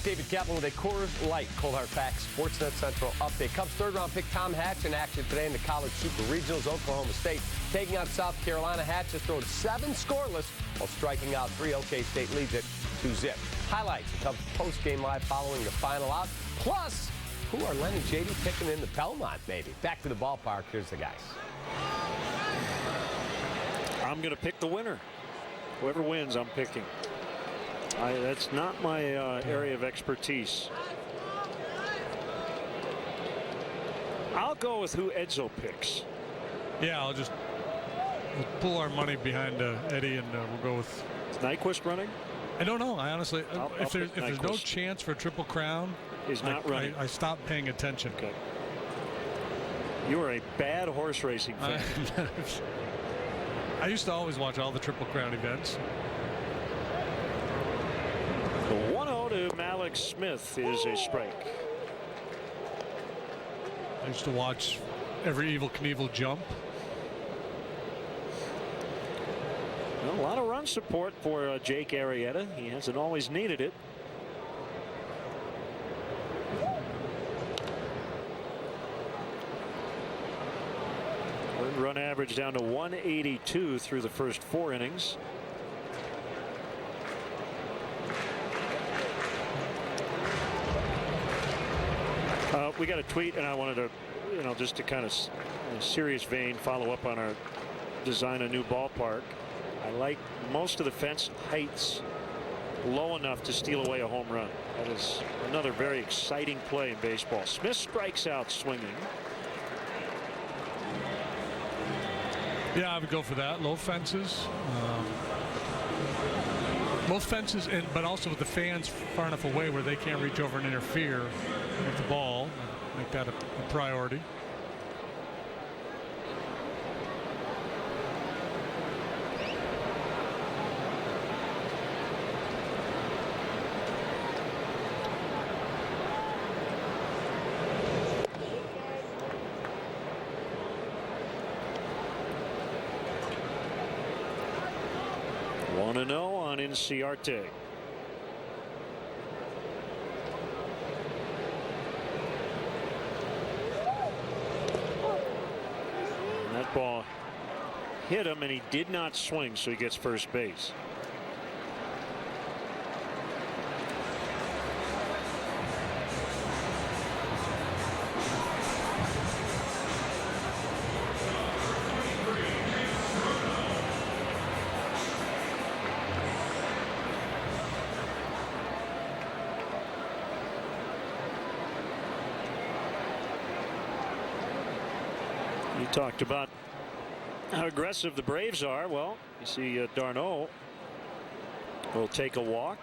David Kaplan with a Coors Light Cold Hard Facts Sportsnet Central update. Cubs third-round pick Tom Hatch in action today in the College Super Regionals. Oklahoma State taking on South Carolina. Hatch has thrown 7 scoreless while striking out 3. OK State leads it 2-0. Highlights: the Cubs post-game live following the final out. Plus, who are Len and JD picking in the Belmont, maybe? Back to the ballpark. Here's the guys. I'm going to pick the winner. Whoever wins, I'm picking. That's not my area of expertise. I'll go with who Edzo picks. Yeah, we'll pull our money behind Eddie, and we'll go with. Is Nyquist running? I don't know. I honestly, if there's no Nyquist. chance for a Triple Crown, Is not running. I stopped paying attention. Okay. You are a bad horse racing fan. I used to always watch all the Triple Crown events. The 1-0 to Malik Smith is a strike. I used to watch every Evel Knievel jump. Well, a lot of run support for Jake Arrieta. He hasn't always needed it. Earned run average down to 182 through the first 4 innings. We got a tweet, and I wanted to, just to kind of in a serious vein follow up on our design a new ballpark. I like most of the fence heights low enough to steal away a home run. That is another very exciting play in baseball. Smith strikes out swinging. Yeah, I would go for that. Low fences. Both fences, but also with the fans far enough away where they can't reach over and interfere with the ball. Make that a priority. One and 0 on Inciarte. That ball hit him, and he did not swing, so he gets first base. You talked about how aggressive the Braves are. Well, you see Darno will take a walk,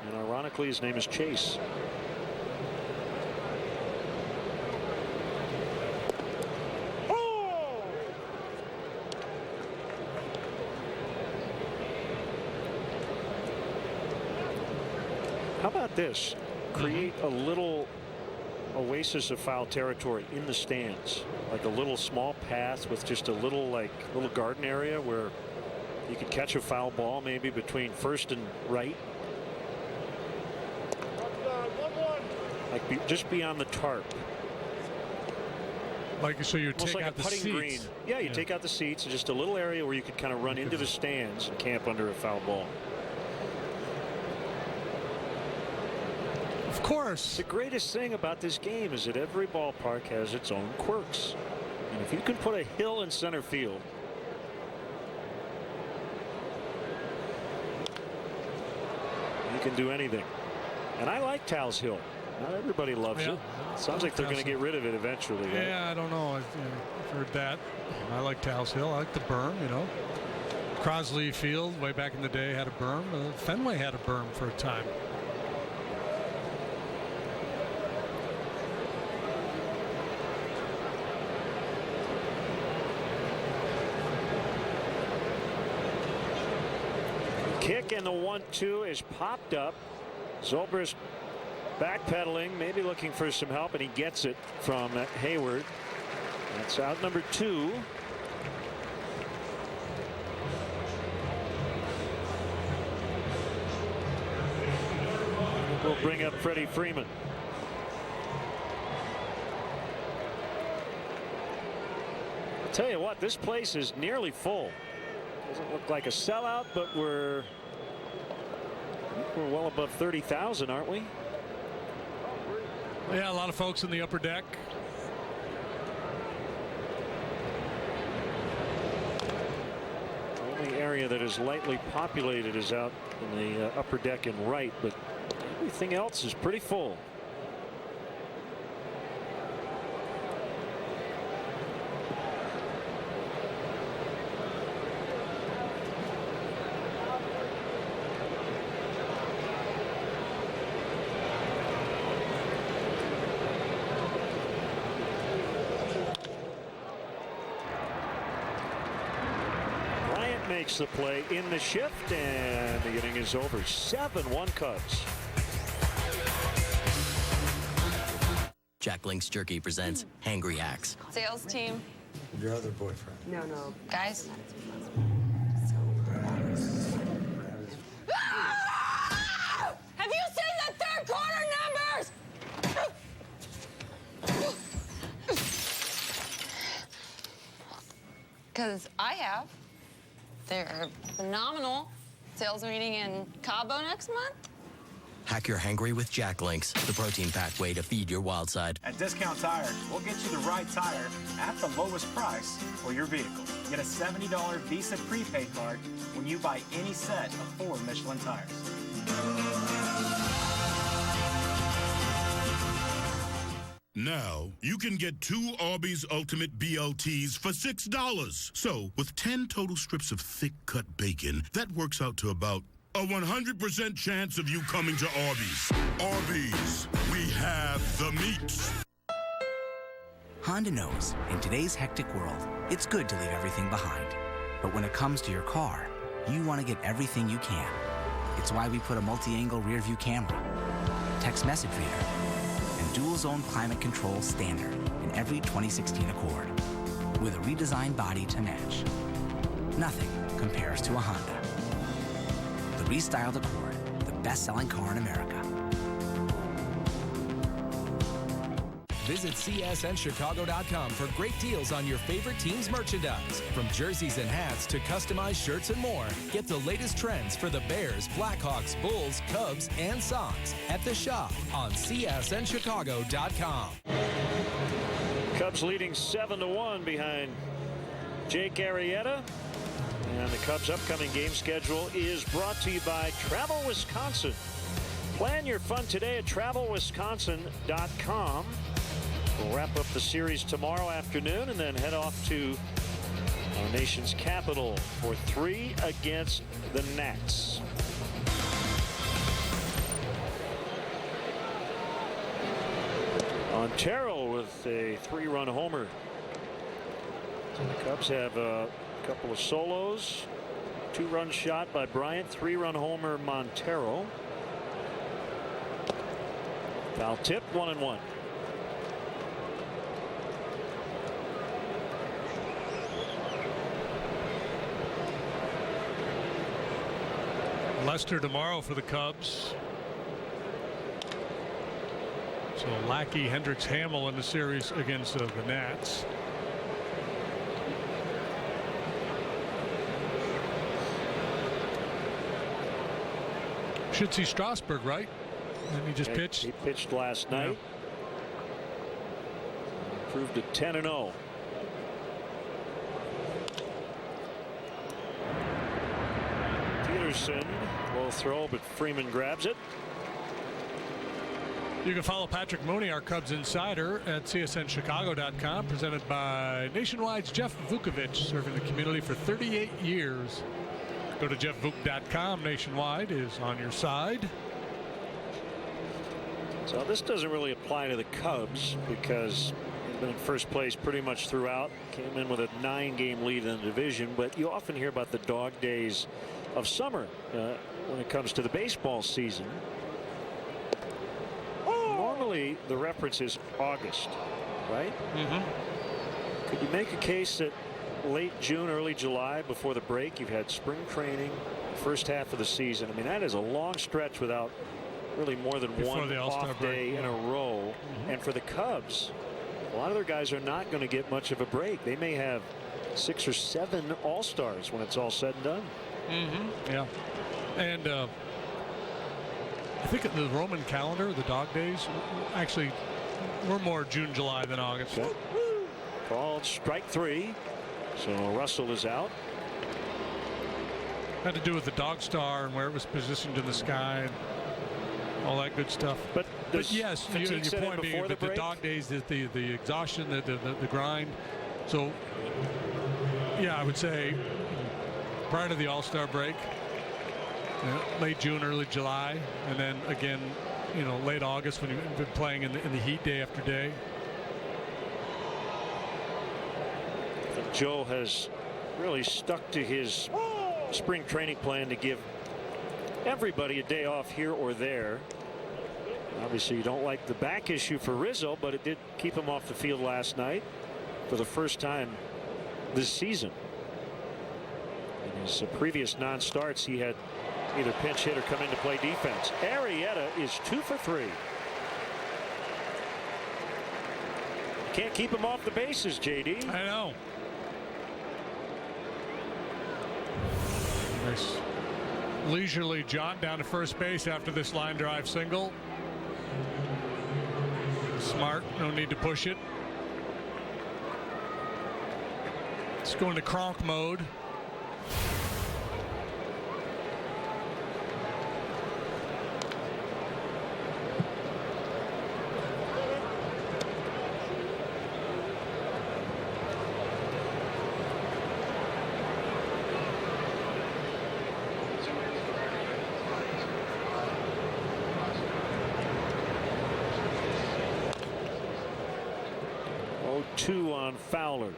and ironically his name is Chase. Oh! How about this? Create a little oasis of foul territory in the stands, like a little small path with just a little garden area where you could catch a foul ball maybe between first and right, like just beyond the tarp. Like, so you take like out the putting seats. Green. Yeah, you take out the seats and just a little area where you could kind of run into the stands and camp under a foul ball. Of course. The greatest thing about this game is that every ballpark has its own quirks. And if you can put a hill in center field, you can do anything. And I like Tal's Hill. Not everybody loves it. Sounds like they're going to get rid of it eventually. Right? Yeah, I don't know. I've heard that. I like Tal's Hill. I like the berm, Crosley Field, way back in the day, had a berm. Fenway had a berm for a time. Kick, and the 1-2 is popped up. Zobrist backpedaling, maybe looking for some help, and he gets it from Hayward. That's out number 2. will bring up Freddie Freeman. I'll tell you what, this place is nearly full. Doesn't look like a sellout, but we're well above 30,000, aren't we? Yeah, a lot of folks in the upper deck. The only area that is lightly populated is out in the upper deck and right, but everything else is pretty full. Makes the play in the shift, and the inning is over. 7-1 Cubs. Jack Link's Jerky presents Hangry Hacks. Sales team. Your other boyfriend. No. Guys. Have you seen the third quarter numbers? Because I have. They're phenomenal. Sales meeting in Cabo next month. Hack your hangry with Jack Links, the protein packed way to feed your wild side. At Discount Tire, we'll get you the right tire at the lowest price for your vehicle. Get a $70 Visa prepaid card when you buy any set of 4 Michelin tires. Now, you can get 2 Arby's Ultimate BLTs for $6. So, with 10 total strips of thick-cut bacon, that works out to about a 100% chance of you coming to Arby's. Arby's, we have the meat. Honda knows, in today's hectic world, it's good to leave everything behind. But when it comes to your car, you want to get everything you can. It's why we put a multi-angle rear-view camera, text message reader, and dual-zone climate control standard in every 2016 Accord, with a redesigned body to match. Nothing compares to a Honda. The restyled Accord, the best-selling car in America. Visit CSNChicago.com for great deals on your favorite team's merchandise. From jerseys and hats to customized shirts and more. Get the latest trends for the Bears, Blackhawks, Bulls, Cubs, and Sox at the shop on CSNChicago.com. Cubs leading 7-1 behind Jake Arrieta. And the Cubs' upcoming game schedule is brought to you by Travel Wisconsin. Plan your fun today at travelwisconsin.com. We'll wrap up the series tomorrow afternoon and then head off to our nation's capital for 3 against the Nats. Montero with a 3-run homer. So the Cubs have a couple of solos. 2-run shot by Bryant, 3-run homer Montero. Foul tip, 1-1. Lester tomorrow for the Cubs. So Lackey, Hendricks, Hamill in the series against the Nats. Should see Strasburg, right? And he just pitched. He pitched last night. Improved to 10-0. Peterson will throw, but Freeman grabs it. You can follow Patrick Mooney, our Cubs insider, at CSNChicago.com, presented by Nationwide's Jeff Vukovich, serving the community for 38 years. Go to jeffvuk.com. Nationwide is on your side. So this doesn't really apply to the Cubs because they've been in first place pretty much throughout. Came in with a 9-game lead in the division, but you often hear about the dog days of summer when it comes to the baseball season. Normally the reference is August, right? Could you make a case that late June, early July, before the break, you've had spring training, first half of the season? I mean, that is a long stretch without really more than Before one the All-Star off break, day in a row. And for the Cubs, a lot of their guys are not going to get much of a break. They may have 6 or 7 All-Stars when it's all said and done. Yeah. And I think the Roman calendar, the dog days, actually, we're more June, July than August. Okay. Called strike 3. So Russell is out. Had to do with the dog star and where it was positioned in the sky and all that good stuff. But yes, your point being that the dog days, the exhaustion, the grind. So yeah, I would say prior to the All-Star break, late June, early July, and then again, late August when you've been playing in the heat day after day. Joe has really stuck to his spring training plan to give everybody a day off here or there. Obviously, you don't like the back issue for Rizzo, but it did keep him off the field last night for the first time this season. In his previous non-starts, he had either pinch hit or come in to play defense. Arrieta is 2 for 3. Can't keep him off the bases, JD. I know. Nice leisurely jaunt down to first base after this line drive single. Smart, no need to push it. Let's go into Kronk mode. Two on Fowler.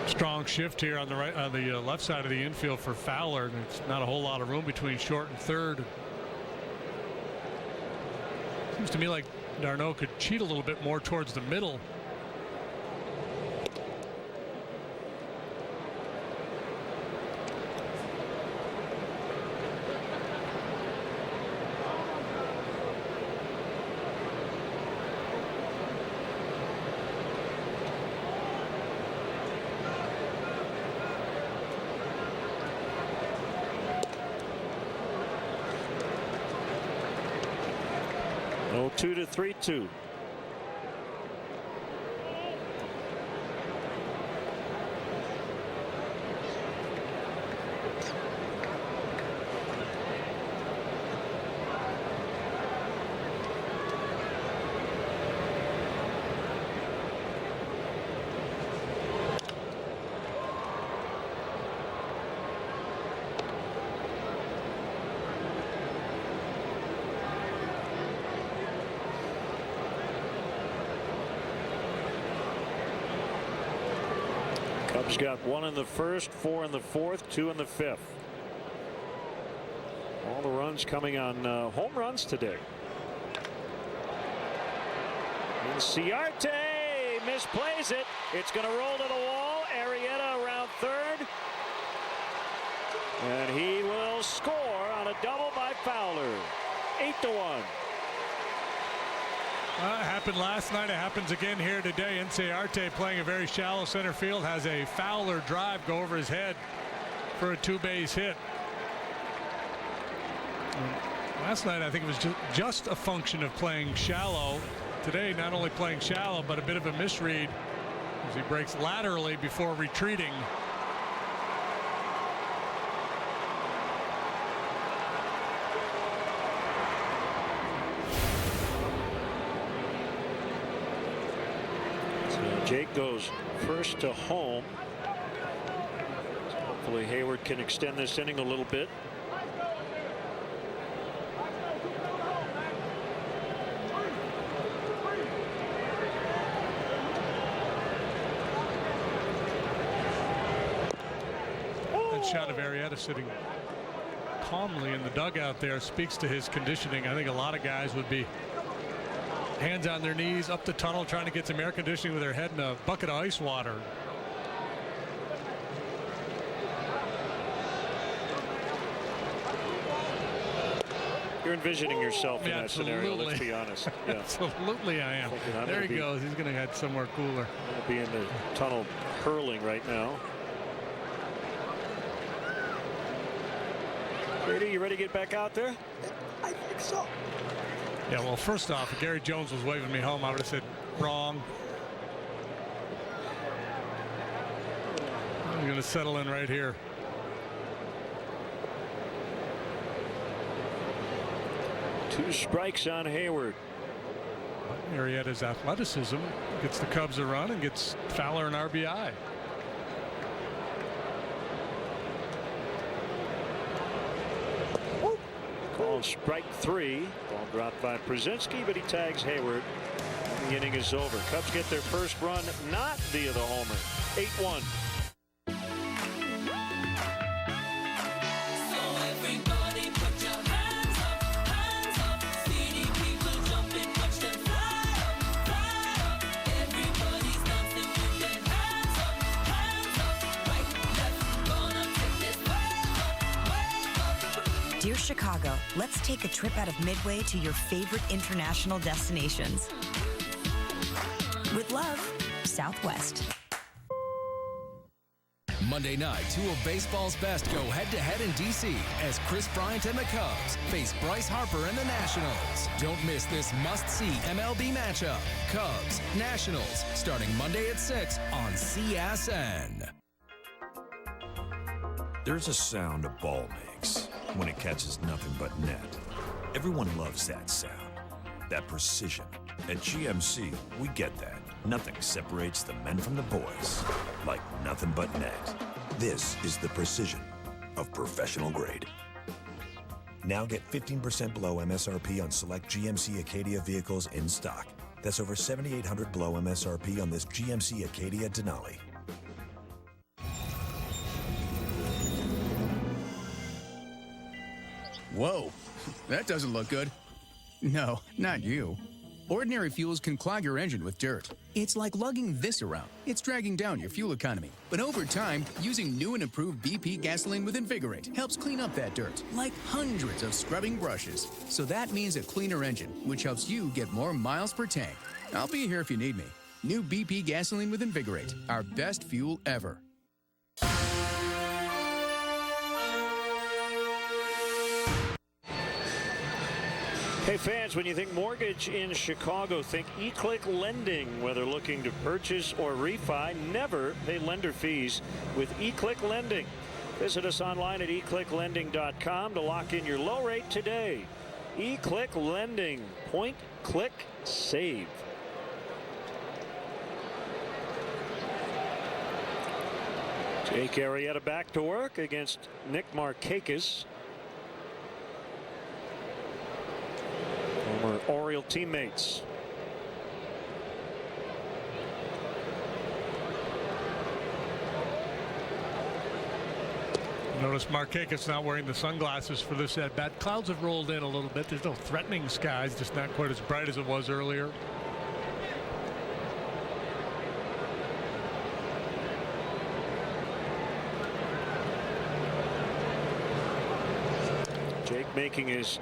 Strong shift here on the left side of the infield for Fowler, and it's not a whole lot of room between short and third. Seems to me like d'Arnaud could cheat a little bit more towards the middle. Oh, 2 to 3-2. Cubs got 1 in the first, 4 in the fourth, 2 in the fifth. All the runs coming on home runs today. And Ciarte misplays it. It's going to roll to the wall. Arrieta around third. And he will score on a double by Fowler. 8-1. It happened last night. It happens again here today. Ciarte, playing a very shallow center field, has a Fowler drive go over his head for a 2-base hit. Last night, I think it was just a function of playing shallow. Today, not only playing shallow, but a bit of a misread as he breaks laterally before retreating. Jake goes first to home. Hopefully Hayward can extend this inning a little bit. That shot of Arrieta sitting calmly in the dugout there speaks to his conditioning. I think a lot of guys would be hands on their knees up the tunnel trying to get some air conditioning with their head in a bucket of ice water. You're envisioning yourself in that scenario, let's be honest. Yeah. Absolutely I am. There he goes. He's going to head somewhere cooler. He'll be in the tunnel hurling right now. Brady, you ready to get back out there? I think so. Yeah, well, first off, if Gary Jones was waving me home, I would have said wrong. I'm going to settle in right here. Two strikes on Hayward. Arrieta's athleticism gets the Cubs a run and gets Fowler an RBI. Called strike 3. Ball dropped by Brzezinski, but he tags Hayward. The inning is over. Cubs get their first run not via the homer. 8-1. Dear Chicago, let's take a trip out of Midway to your favorite international destinations. With love, Southwest. Monday night, two of baseball's best go head-to-head in D.C. as Chris Bryant and the Cubs face Bryce Harper and the Nationals. Don't miss this must-see MLB matchup. Cubs, Nationals, starting Monday at 6 on CSN. There's a sound a ball makes when it catches nothing but net. Everyone loves that sound, that precision. At GMC, we get that. Nothing separates the men from the boys like nothing but net. This is the precision of professional grade. Now get 15% below MSRP on select GMC Acadia vehicles in stock. That's over $7,800 below MSRP on this GMC Acadia Denali. Whoa, that doesn't look good. No, not you. Ordinary fuels can clog your engine with dirt. It's like lugging this around. It's dragging down your fuel economy. But over time, using new and improved BP gasoline with Invigorate helps clean up that dirt, like hundreds of scrubbing brushes. So that means a cleaner engine, which helps you get more miles per tank. I'll be here if you need me. New BP gasoline with Invigorate, our best fuel ever. Hey fans, when you think mortgage in Chicago, think eClick Lending. Whether looking to purchase or refi, never pay lender fees with eClick Lending. Visit us online at eclicklending.com to lock in your low rate today. eClick Lending. Point, click, save. Jake Arrieta back to work against Nick Markakis. Former Oriole teammates. Notice Markakis not wearing the sunglasses for this at bat. Clouds have rolled in a little bit. There's no threatening skies, just not quite as bright as it was earlier. Jake making his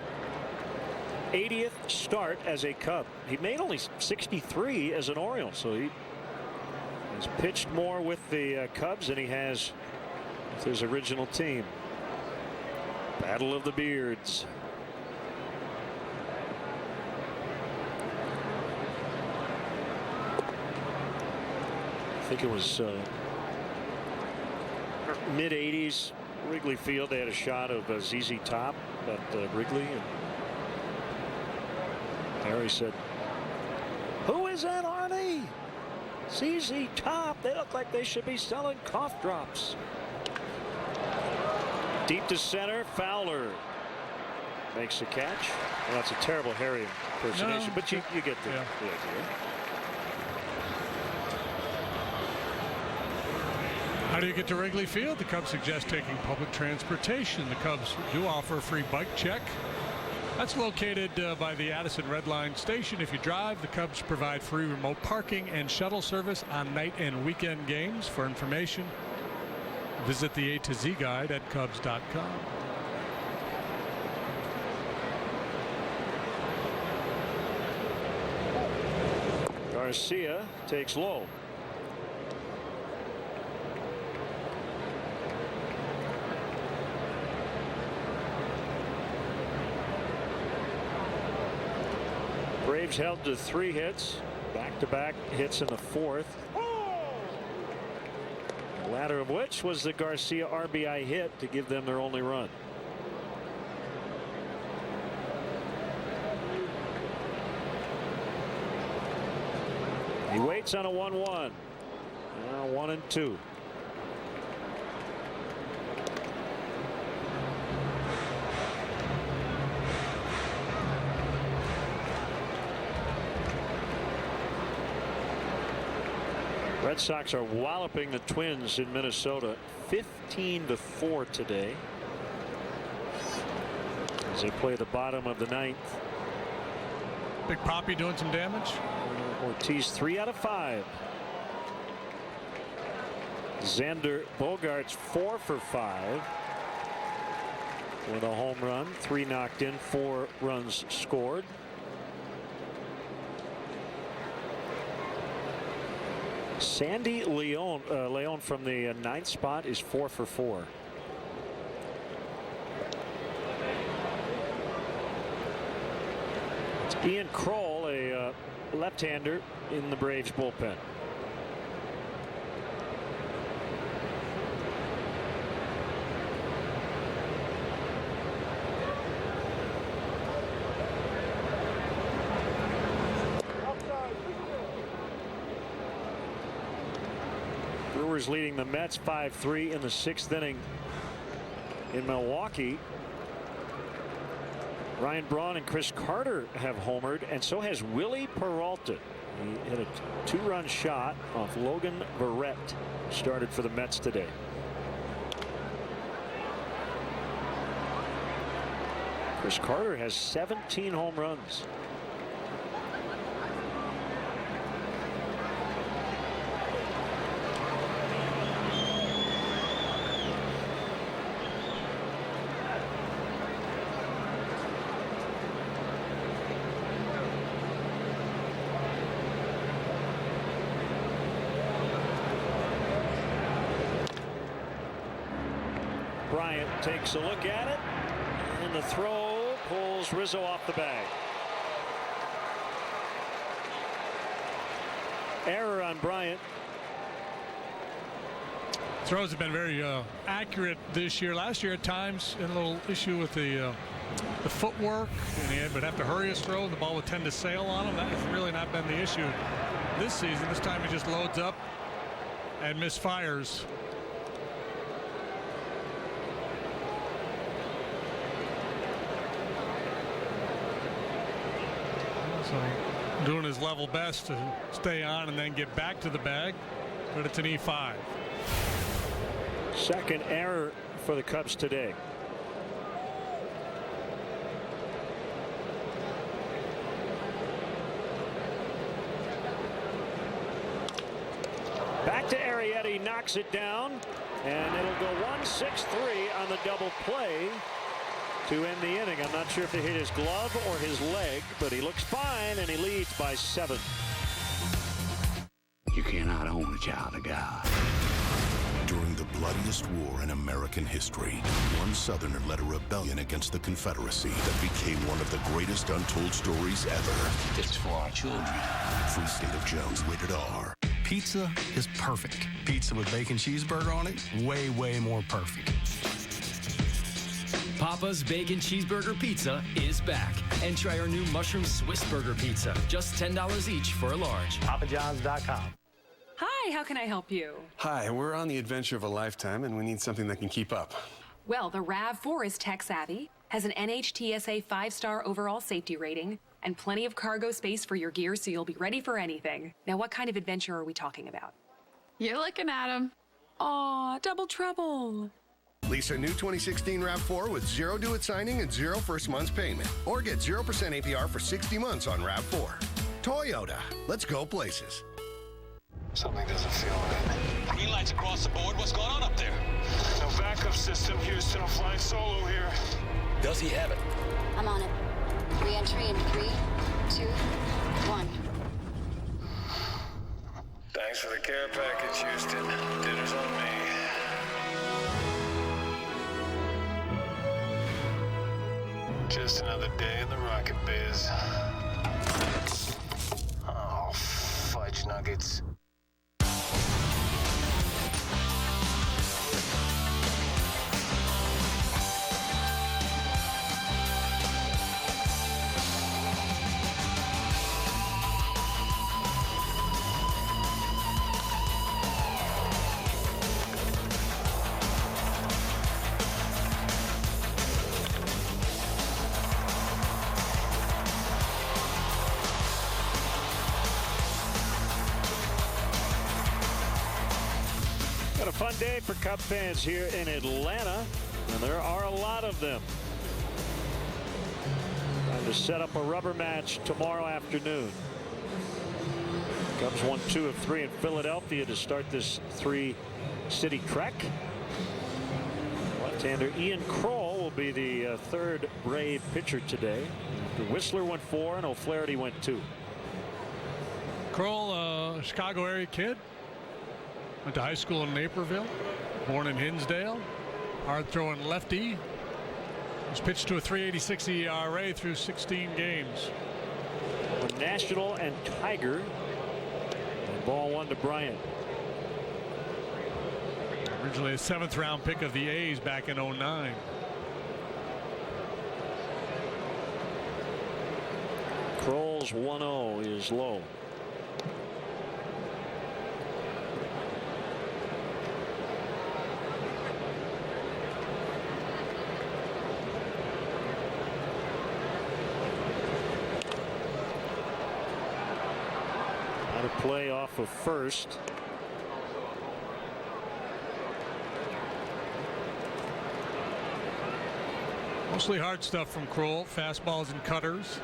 80th start as a Cub. He made only 63 as an Oriole, so he has pitched more with the Cubs than he has with his original team. Battle of the Beards. I think it was mid 80s. Wrigley Field, they had a shot of ZZ Top at Wrigley, and Harry said, "Who is that, Arnie?" ZZ Top. They look like they should be selling cough drops. Deep to center. Fowler makes a catch. Well, that's a terrible Harry impersonation, but you get the idea. How do you get to Wrigley Field? The Cubs suggest taking public transportation. The Cubs do offer a free bike check. That's located by the Addison Red Line station. If you drive, the Cubs provide free remote parking and shuttle service on night and weekend games. For information, visit the A to Z guide at Cubs.com. Garcia takes low. Braves held to 3 hits, back-to-back hits in the 4th. The latter of which was the Garcia RBI hit to give them their only run. He waits on a 1-1. Now 1-2. Red Sox are walloping the Twins in Minnesota 15-4 today as they play the bottom of the 9th. Big Papi doing some damage. Ortiz 3 out of 5. Xander Bogaerts 4 for 5 with a home run, 3 knocked in, 4 runs scored. Sandy Leon from the 9th spot is 4 for 4. It's Ian Kroll, a left-hander in the Braves bullpen. Brewers leading the Mets 5-3 in the 6th inning in Milwaukee. Ryan Braun and Chris Carter have homered, and so has Willie Peralta. He hit a 2-run shot off Logan Verrett. Started for the Mets today. Chris Carter has 17 home runs. Bryant takes a look at it, and the throw pulls Rizzo off the bag. Error on Bryant. Throws have been very accurate this year. Last year at times a little issue with the footwork, and he would have to hurry his throw. The ball would tend to sail on him. That has really not been the issue this season. This time he just loads up and misfires. So doing his level best to stay on and then get back to the bag, but it's an E5. Second error for the Cubs today. Back to Arrieta, knocks it down, and it'll go 1-6-3 on the double play to end the inning. I'm not sure if they hit his glove or his leg, but he looks fine, and he leads by 7. You cannot own a child of God. During the bloodiest war in American history, one Southerner led a rebellion against the Confederacy that became one of the greatest untold stories ever. It's for our children. Free State of Jones, rated R. Pizza is perfect. Pizza with bacon cheeseburger on it, way, way more perfect. Papa's Bacon Cheeseburger Pizza is back. And try our new Mushroom Swiss Burger Pizza. Just $10 each for a large. PapaJohns.com. Hi, how can I help you? Hi, we're on the adventure of a lifetime, and we need something that can keep up. Well, the RAV4 is tech-savvy, has an NHTSA 5-star overall safety rating, and plenty of cargo space for your gear so you'll be ready for anything. Now, what kind of adventure are we talking about? You're looking at him. Aw, double trouble. Lease a new 2016 RAV4 with 0 due at signing and 0 first month's payment. Or get 0% APR for 60 months on RAV4. Toyota. Let's go places. Something doesn't feel right. Green lights across the board. What's going on up there? No backup system, Houston. I'm flying solo here. Does he have it? I'm on it. Re-entry in 3, 2, 1. Thanks for the care package, Houston. Dinner's on me. Just another day in the rocket biz. Oh, fudge nuggets. Got a fun day for Cub fans here in Atlanta, and there are a lot of them. Time to set up a rubber match tomorrow afternoon. Cubs won 2 of 3 in Philadelphia to start this 3-city trek. Left-hander Ian Kroll will be the third Brave pitcher today. Whistler went 4 and O'Flaherty went 2. Kroll, Chicago area kid. Went to high school in Naperville. Born in Hinsdale. Hard throwing lefty. Was pitched to a 3.86 ERA through 16 games. National and Tiger. And ball 1 to Bryant. Originally a 7th round pick of the A's back in 09. Kroll's 1-0 is low. Play off of first. Mostly hard stuff from Kroll. Fastballs and cutters.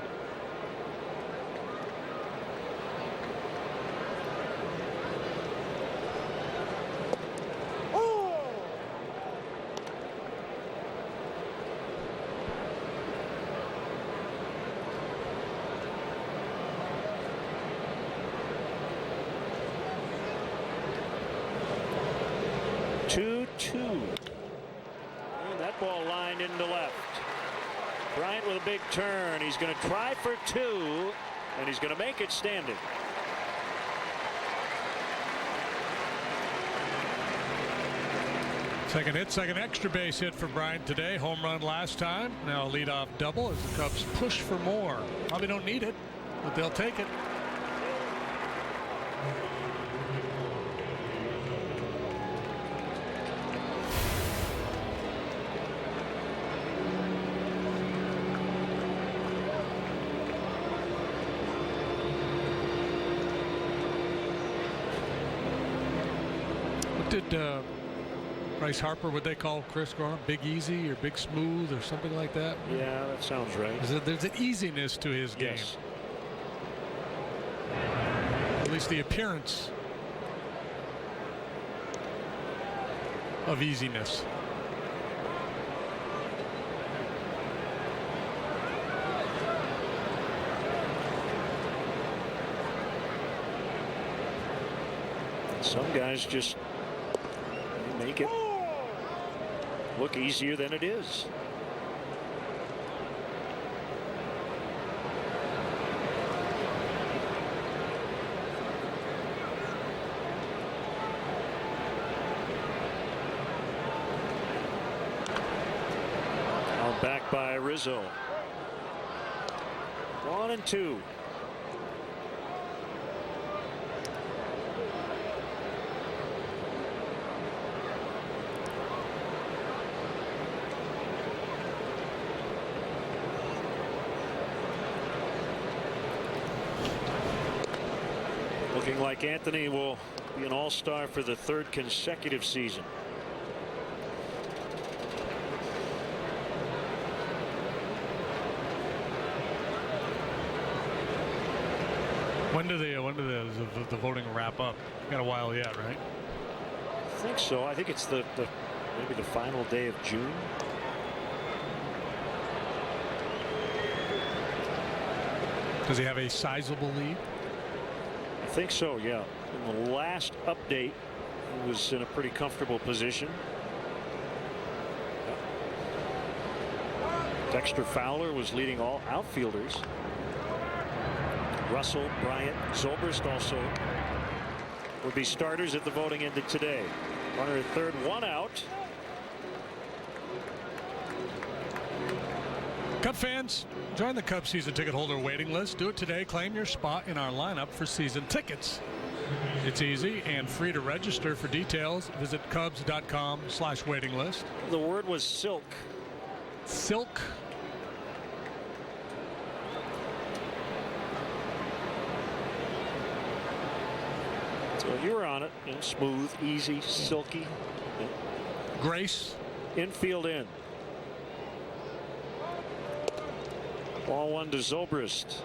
That ball lined into left. Bryant with a big turn. He's going to try for 2, and he's going to make it standing. Second hit, second extra base hit for Bryant today. Home run last time. Now a leadoff double as the Cubs push for more. Probably don't need it, but they'll take it. Did Bryce Harper, would they call Chris growing up, Big Easy or Big Smooth or something like that? Yeah, that sounds right. There's an easiness to his game. Yes. At least the appearance of easiness. Some guys just make it look easier than it is. All back by Rizzo. 1-2. Looking like Anthony will be an all-star for the 3rd consecutive season. When do the voting wrap up? Got a while yet, right? I think so. I think it's maybe the final day of June. Does he have a sizable lead? I think so, yeah. In the last update, he was in a pretty comfortable position. Dexter Fowler was leading all outfielders. Russell, Bryant, Zobrist also would be starters if the voting ended today. Runner at third, 1 out. Cub fans, join the Cubs season ticket holder waiting list. Do it today. Claim your spot in our lineup for season tickets. It's easy and free to register. For details, visit Cubs.com/waiting list. The word was silk. Silk. So you were on it. Smooth, easy, silky. Grace. Infield in. Ball 1 to Zobrist.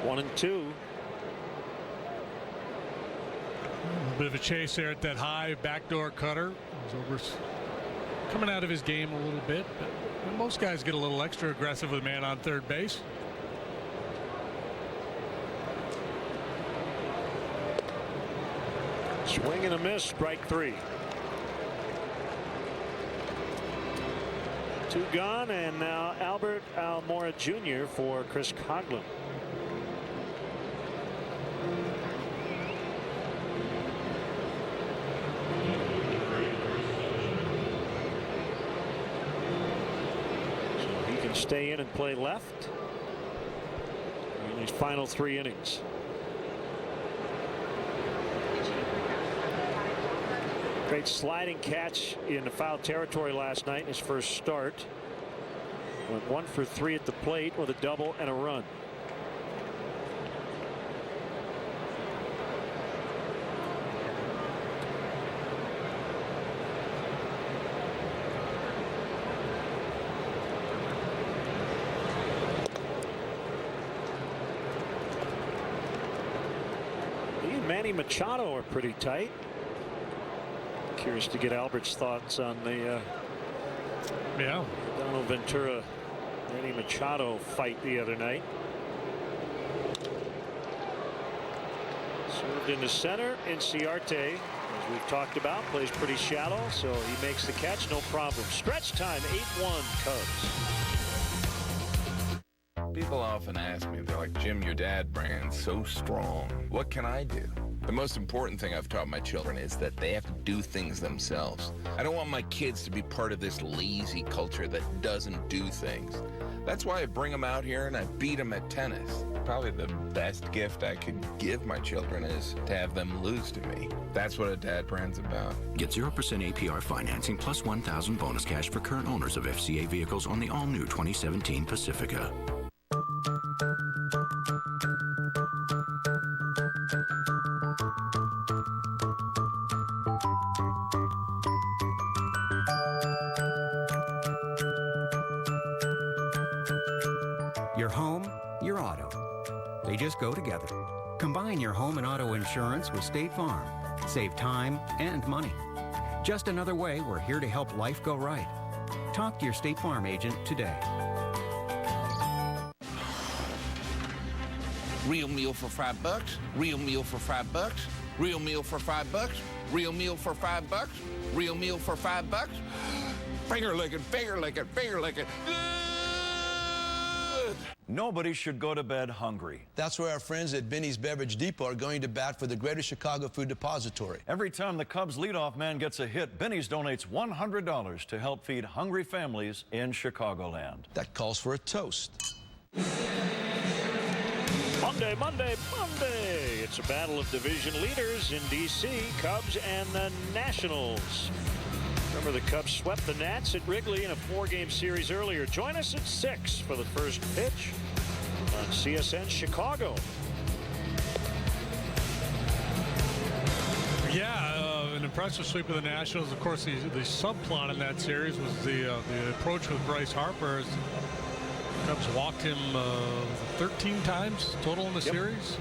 One and two. A bit of a chase there at that high backdoor cutter. Zobrist coming out of his game a little bit, but most guys get a little extra aggressive with a man on third base. Swing and a miss, strike 3. 2 gone, and now Albert Almora Jr. for Chris Coghlan. So he can stay in and play left in these final 3 innings. Great sliding catch in the foul territory last night in his first start. Went 1 for 3 at the plate with a double and a run. He and Manny Machado are pretty tight. Curious to get Albert's thoughts on the Donald Ventura Manny Machado fight the other night. Served into center. Inciarte, as we've talked about, plays pretty shallow, so he makes the catch, no problem. Stretch time, 8-1 Cubs. People often ask me, they're like, Jim, your dad brand's so strong. What can I do? The most important thing I've taught my children is that they have to do things themselves. I don't want my kids to be part of this lazy culture that doesn't do things. That's why I bring them out here and I beat them at tennis. Probably the best gift I could give my children is to have them lose to me. That's what a dad brand's about. Get 0% APR financing plus $1,000 bonus cash for current owners of FCA vehicles on the all-new 2017 Pacifica. Your home, your auto. They just go together. Combine your home and auto insurance with State Farm. Save time and money. Just another way we're here to help life go right. Talk to your State Farm agent today. Real meal for $5. Real meal for $5. Real meal for $5. Real meal for $5? Real meal for $5? Finger licking, finger licking, finger licking. Nobody should go to bed hungry. That's where our friends at Benny's Beverage Depot are going to bat for the Greater Chicago Food Depository. Every time the Cubs leadoff man gets a hit, Benny's donates $100 to help feed hungry families in Chicagoland. That calls for a toast. Monday, Monday, Monday. It's a battle of division leaders in D.C., Cubs and the Nationals. Remember, the Cubs swept the Nats at Wrigley in a 4-game series earlier. Join us at 6 for the first pitch on CSN Chicago. Yeah, an impressive sweep of the Nationals. Of course, the subplot in that series was the approach with Bryce Harper. The Cubs walked him 13 times total in the series.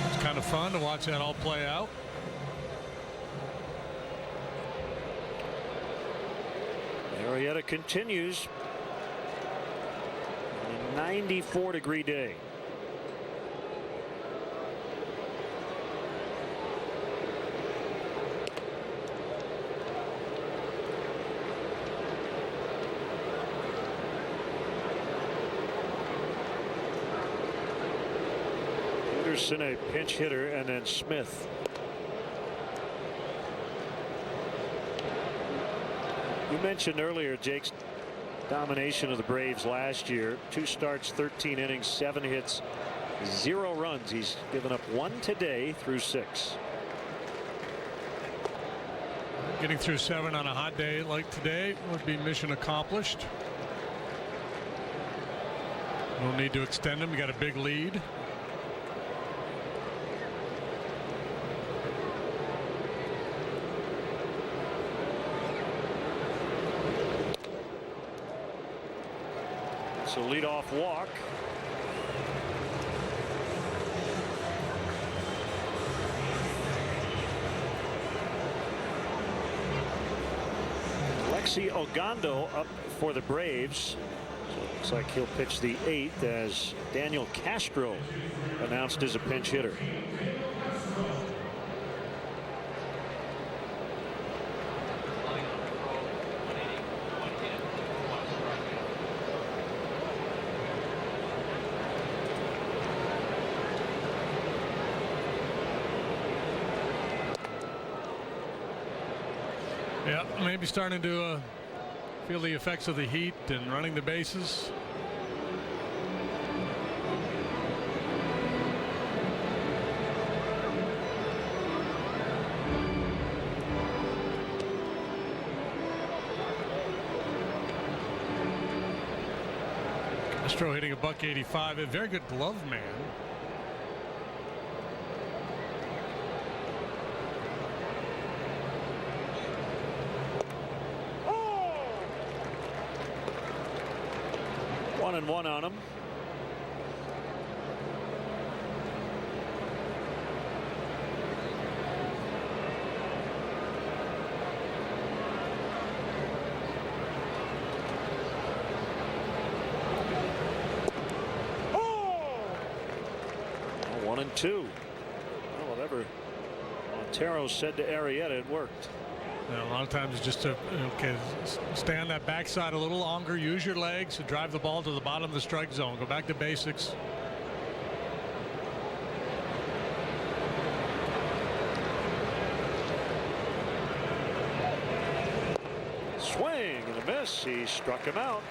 It's kind of fun to watch that all play out. Arrieta continues. A 94-degree day. Peterson, a pinch hitter, and then Smith. You mentioned earlier Jake's domination of the Braves last year. 2 starts, 13 innings, 7 hits, 0 runs. He's given up 1 today through 6. Getting through 7 on a hot day like today would be mission accomplished. No need to extend him. You got a big lead. So leadoff walk. Lexi Ogando up for the Braves. So it looks like he'll pitch the 8th as Daniel Castro announced as a pinch hitter. Yeah, maybe starting to feel the effects of the heat and running the bases. Castro hitting a .185, a very good glove man. And 1 on him. Oh! 1 and 2. Well, whatever Montero said to Arrieta, it worked. A lot of times it's just to stay on that backside a little longer, use your legs to drive the ball to the bottom of the strike zone. Go back to basics. Swing and a miss. He struck him out.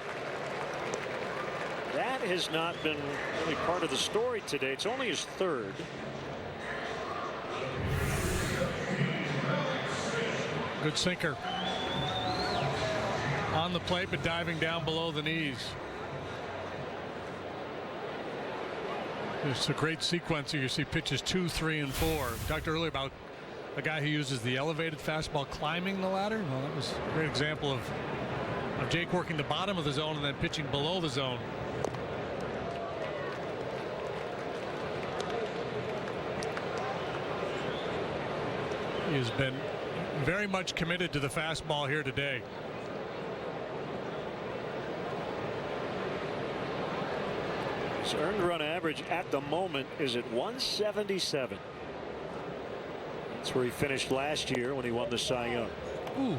That has not been really part of the story today. It's only his 3rd. Good sinker on the plate, but diving down below the knees. It's a great sequence here. You see pitches 2, 3, and 4. We talked earlier about a guy who uses the elevated fastball climbing the ladder. Well, that was a great example of Jake working the bottom of the zone and then pitching below the zone. He has been very much committed to the fastball here today. His earned run average at the moment is at 177. That's where he finished last year when he won the Cy Young. Ooh.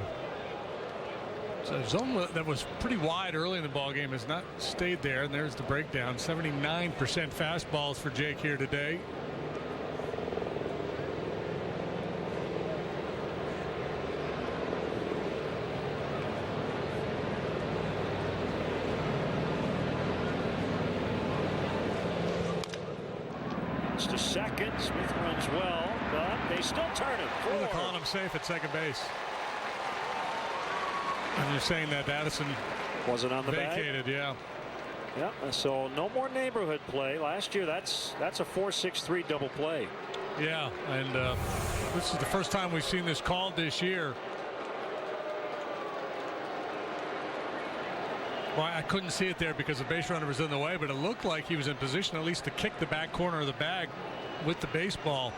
So a zone that was pretty wide early in the ball game has not stayed there, and there's the breakdown. 79% fastballs for Jake here today. It's to second. Smith runs well, but they still turn it. They're calling him safe at second base. And you're saying that Addison wasn't on the vacated, bag? yeah. Yeah, so no more neighborhood play. Last year, that's a 4-6-3 double play. Yeah, and this is the first time we've seen this called this year. Well, I couldn't see it there because the base runner was in the way, but it looked like he was in position at least to kick the back corner of the bag with the baseball.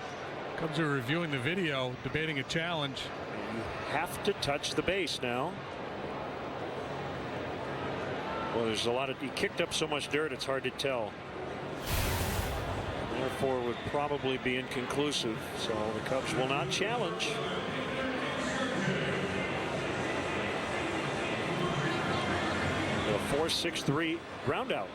Cubs are reviewing the video, debating a challenge. You have to touch the base now. Well, there's a lot of, he kicked up so much dirt, it's hard to tell. Therefore, would probably be inconclusive. So the Cubs will not challenge. A 4-6-3 ground out.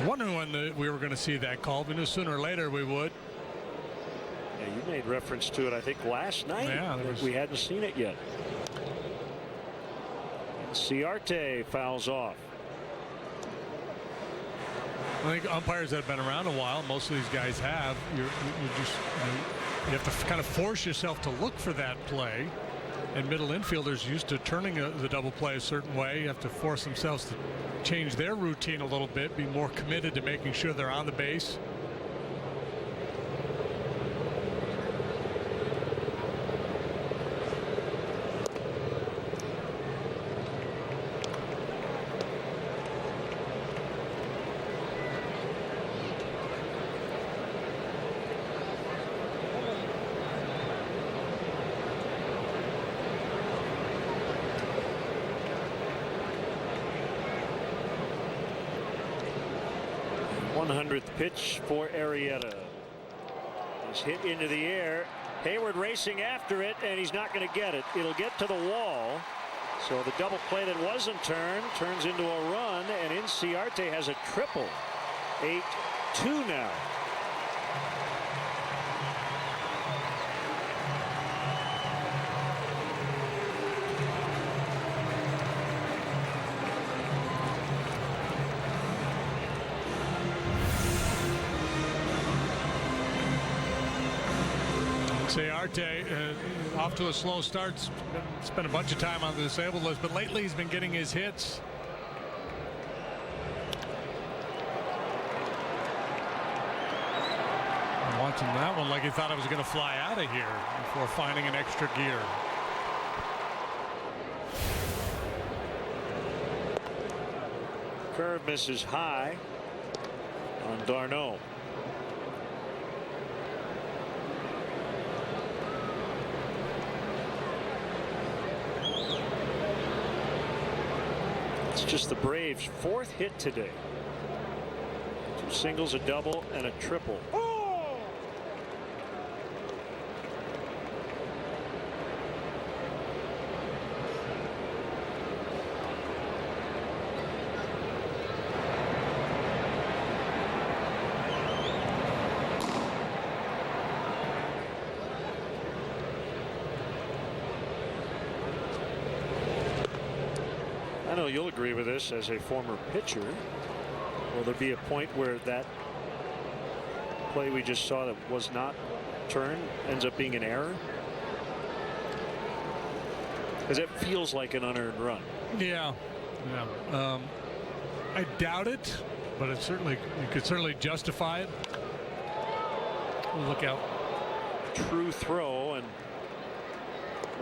Wondering when we were going to see that call. We knew sooner or later we would. Yeah, you made reference to it, I think, last night. Yeah, we hadn't seen it yet. Ciarte fouls off. I think umpires that have been around a while, most of these guys have. You have to kind of force yourself to look for that play. And middle infielders used to turning the double play a certain way. You have to force themselves to change their routine a little bit, be more committed to making sure they're on the base. Pitch for Arrieta. He's hit into the air. Hayward racing after it, and he's not going to get it. It'll get to the wall. So the double play that wasn't turned turns into a run, and Ciarte has a triple. 8-2 now. Ciarte off to a slow start. Spent a bunch of time on the disabled list, but lately he's been getting his hits. Watching that one like he thought it was going to fly out of here before finding an extra gear. Curve misses high on d'Arnaud. It's just the Braves' fourth hit today. 2 singles, a double, and a triple. You'll agree with this as a former pitcher. Will there be a point where that play we just saw that was not turned ends up being an error? Because it feels like an unearned run. Yeah. I doubt it, but it certainly, you could certainly justify it. Look out. True throw, and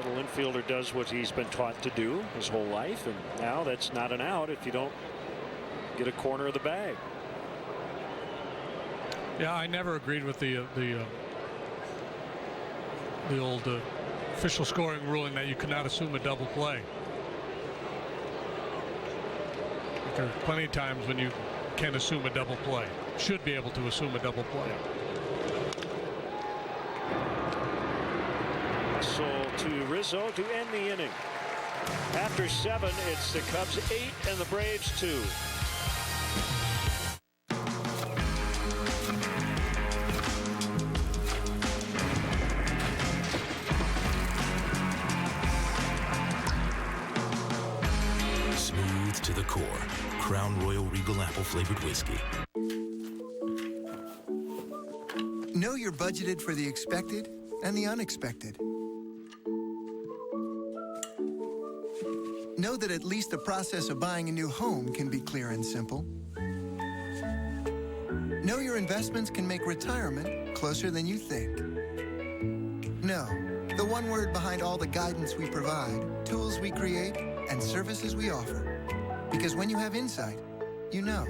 little infielder does what he's been taught to do his whole life, and now that's not an out if you don't get a corner of the bag. Yeah, I never agreed with the old official scoring ruling that you cannot assume a double play. there are plenty of times when you can assume a double play. Should be able to assume a double play. So to Rizzo to end the inning. After 7, it's the Cubs 8 and the Braves 2. Smooth to the core. Crown Royal Regal Apple flavored whiskey. Know you're budgeted for the expected and the unexpected. Know that at least the process of buying a new home can be clear and simple. Know your investments can make retirement closer than you think. Know the one word behind all the guidance we provide, tools we create, and services we offer. Because when you have insight, you know.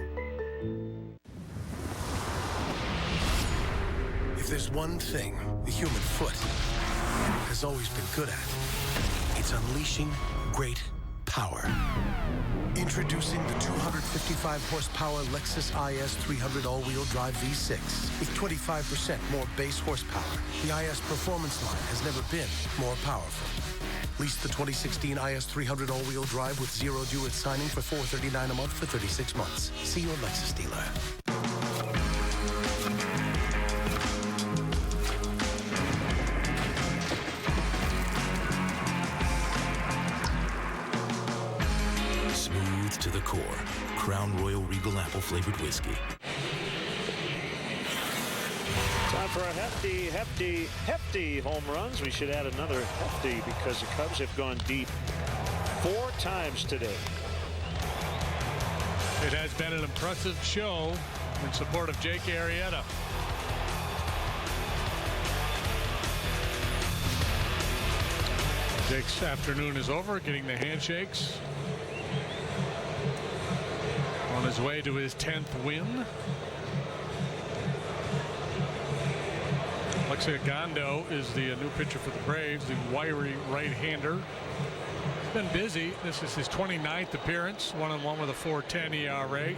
If there's one thing the human foot has always been good at, it's unleashing great power. Introducing the 255 horsepower Lexus IS 300 all-wheel drive V6 with 25% more base horsepower. The IS performance line has never been more powerful. Lease the 2016 IS 300 all-wheel drive with zero due at signing for $439 a month for 36 months. See your Lexus dealer. Smooth to the core. Crown Royal Regal Apple flavored whiskey. Time for a hefty home runs. We should add another hefty because the Cubs have gone deep 4 times today. It has been an impressive show in support of Jake Arrieta. Jake's afternoon is over, getting the handshakes. On his way to his 10th win. Alexi Ogando is the new pitcher for the Braves, the wiry right-hander. He's been busy. This is his 29th appearance, 1-1 with a 4.10 ERA,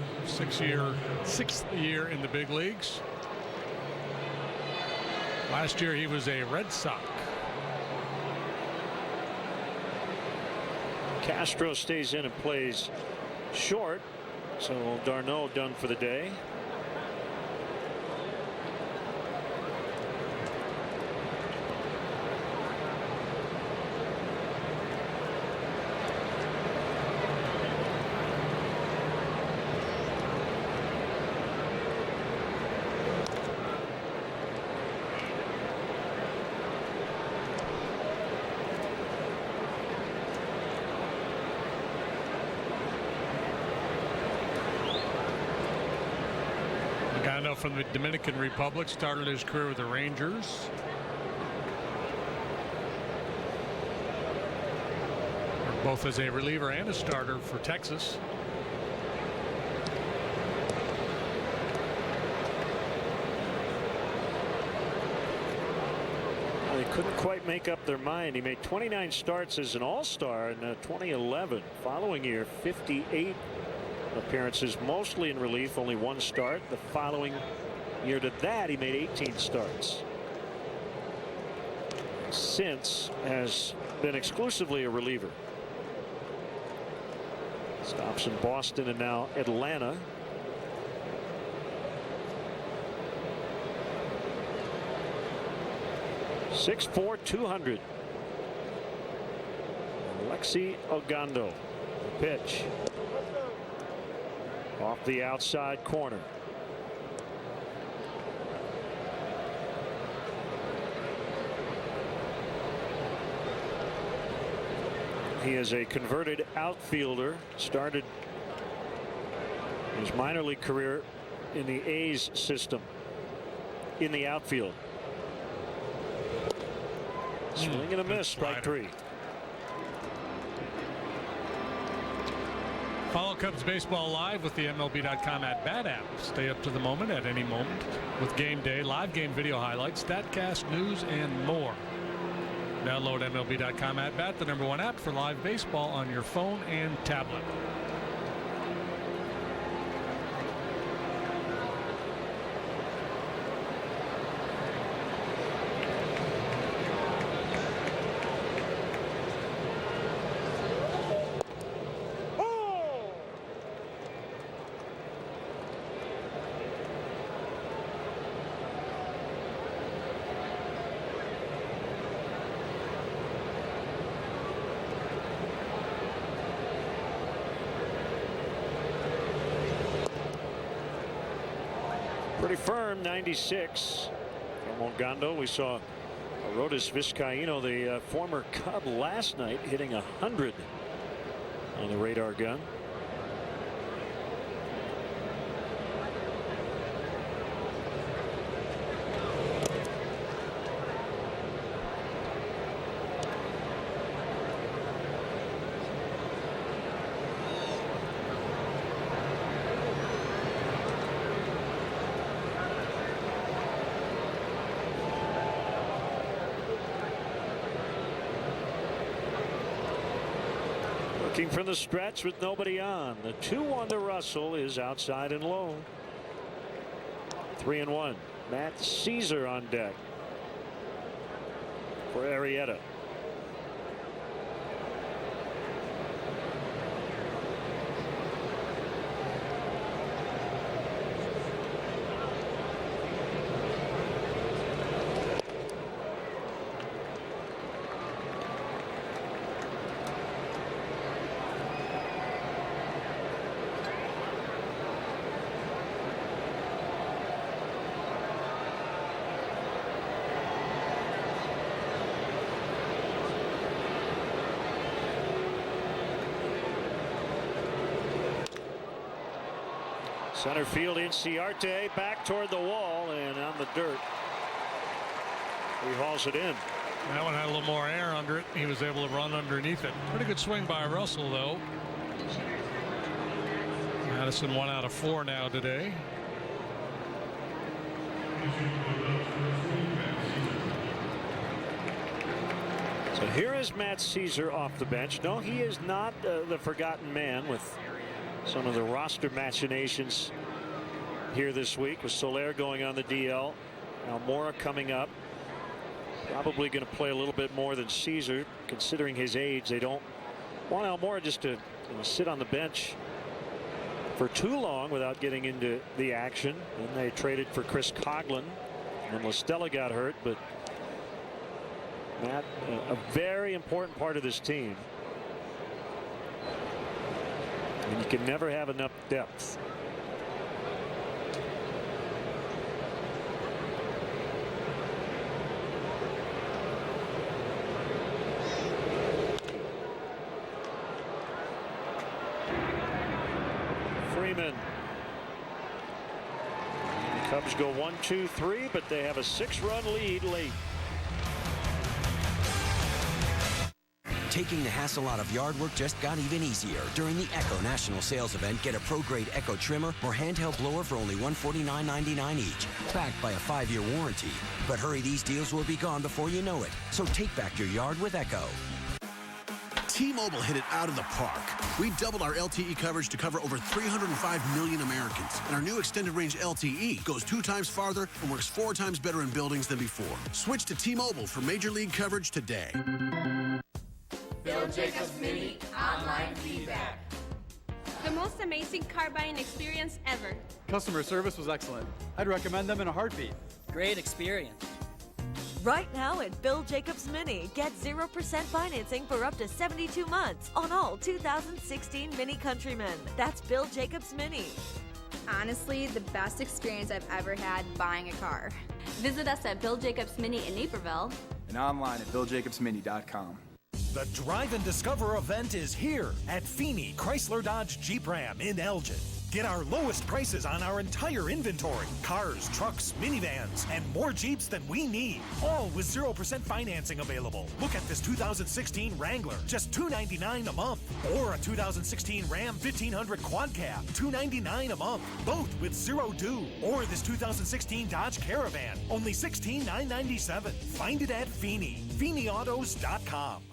sixth year in the big leagues. Last year he was a Red Sox. Castro stays in and plays short. So Darno done for the day. From the Dominican Republic, started his career with the Rangers. Both as a reliever and a starter for Texas. They couldn't quite make up their mind. He made 29 starts as an all-star in 2011. Following year, 58 appearances, mostly in relief, only 1 start. The following year to that, he made 18 starts. Since has been exclusively a reliever. Stops in Boston and now Atlanta. .6'4", 200. Alexi Ogando. The pitch. Off the outside corner. He is a converted outfielder. Started his minor league career in the A's system in the outfield. Swing and a miss, strike 3. Follow Cubs baseball live with the MLB.com at-bat app. Stay up to the moment at any moment with game day, live game video highlights, StatCast, news, and more. Download MLB.com at-bat, the #1 app for live baseball on your phone and tablet. Pretty firm, 96. From Ogando, we saw Arodys Vizcaíno, the former Cub, last night hitting 100 on the radar gun. Looking from the stretch with nobody on. The 2-1 to Russell is outside and low. 3-1. Matt Caesar on deck for Arrieta. Center field, Inciarte back toward the wall and on the dirt. He hauls it in. That one had a little more air under it. He was able to run underneath it. Pretty good swing by Russell, though. Madison 1 out of 4 now today. So here is Matt Caesar off the bench. No, he is not the forgotten man with some of the roster machinations here this week, with Soler going on the DL. Almora coming up. Probably going to play a little bit more than Caesar, considering his age. They don't want Almora just to sit on the bench for too long without getting into the action. And they traded for Chris Coughlin, and Listella got hurt, but Matt, a very important part of this team. And you can never have enough depth. Freeman. The Cubs go 1-2-3, but they have a 6-run lead late. Taking the hassle out of yard work just got even easier. During the Echo National Sales Event, get a pro-grade Echo trimmer or handheld blower for only $149.99 each, backed by a 5-year warranty. But hurry, these deals will be gone before you know it. So take back your yard with Echo. T-Mobile hit it out of the park. We doubled our LTE coverage to cover over 305 million Americans. And our new extended range LTE goes 2 times farther and works 4 times better in buildings than before. Switch to T-Mobile for major league coverage today. Bill Jacobs Mini online feedback. The most amazing car buying experience ever. Customer service was excellent. I'd recommend them in a heartbeat. Great experience. Right now at Bill Jacobs Mini, get 0% financing for up to 72 months on all 2016 Mini Countrymen. That's Bill Jacobs Mini. Honestly, the best experience I've ever had buying a car. Visit us at Bill Jacobs Mini in Naperville and online at BillJacobsMini.com. The Drive and Discover event is here at Feeney Chrysler Dodge Jeep Ram in Elgin. Get our lowest prices on our entire inventory. Cars, trucks, minivans, and more Jeeps than we need. All with 0% financing available. Look at this 2016 Wrangler, just $299 a month. Or a 2016 Ram 1500 Quad Cab, $299 a month. Both with 0 due. Or this 2016 Dodge Caravan, only $16,997. Find it at Feeney. FeeneyAutos.com.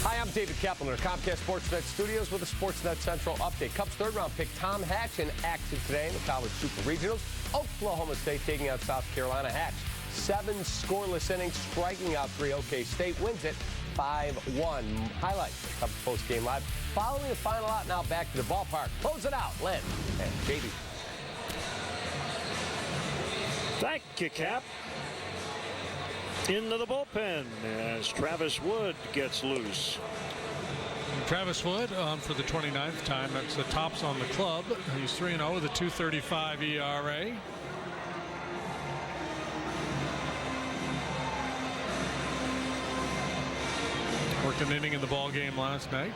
Hi, I'm David Kaplan at Comcast Sportsnet Studios with a Sportsnet Central update. Cubs third-round pick Tom Hatch in action today in the College Super Regionals. Oklahoma State taking out South Carolina. Hatch, 7 scoreless innings, striking out 3. OK State wins it 5-1. Highlights of Cubs post-game live. Following the final out, now back to the ballpark. Close it out, Len and JB. Thank you, Cap. Into the bullpen as Travis Wood gets loose. And Travis Wood on for the 29th time. That's the tops on the club. He's 3-0 with a 2.35 ERA. Worked an inning in the ball game last night.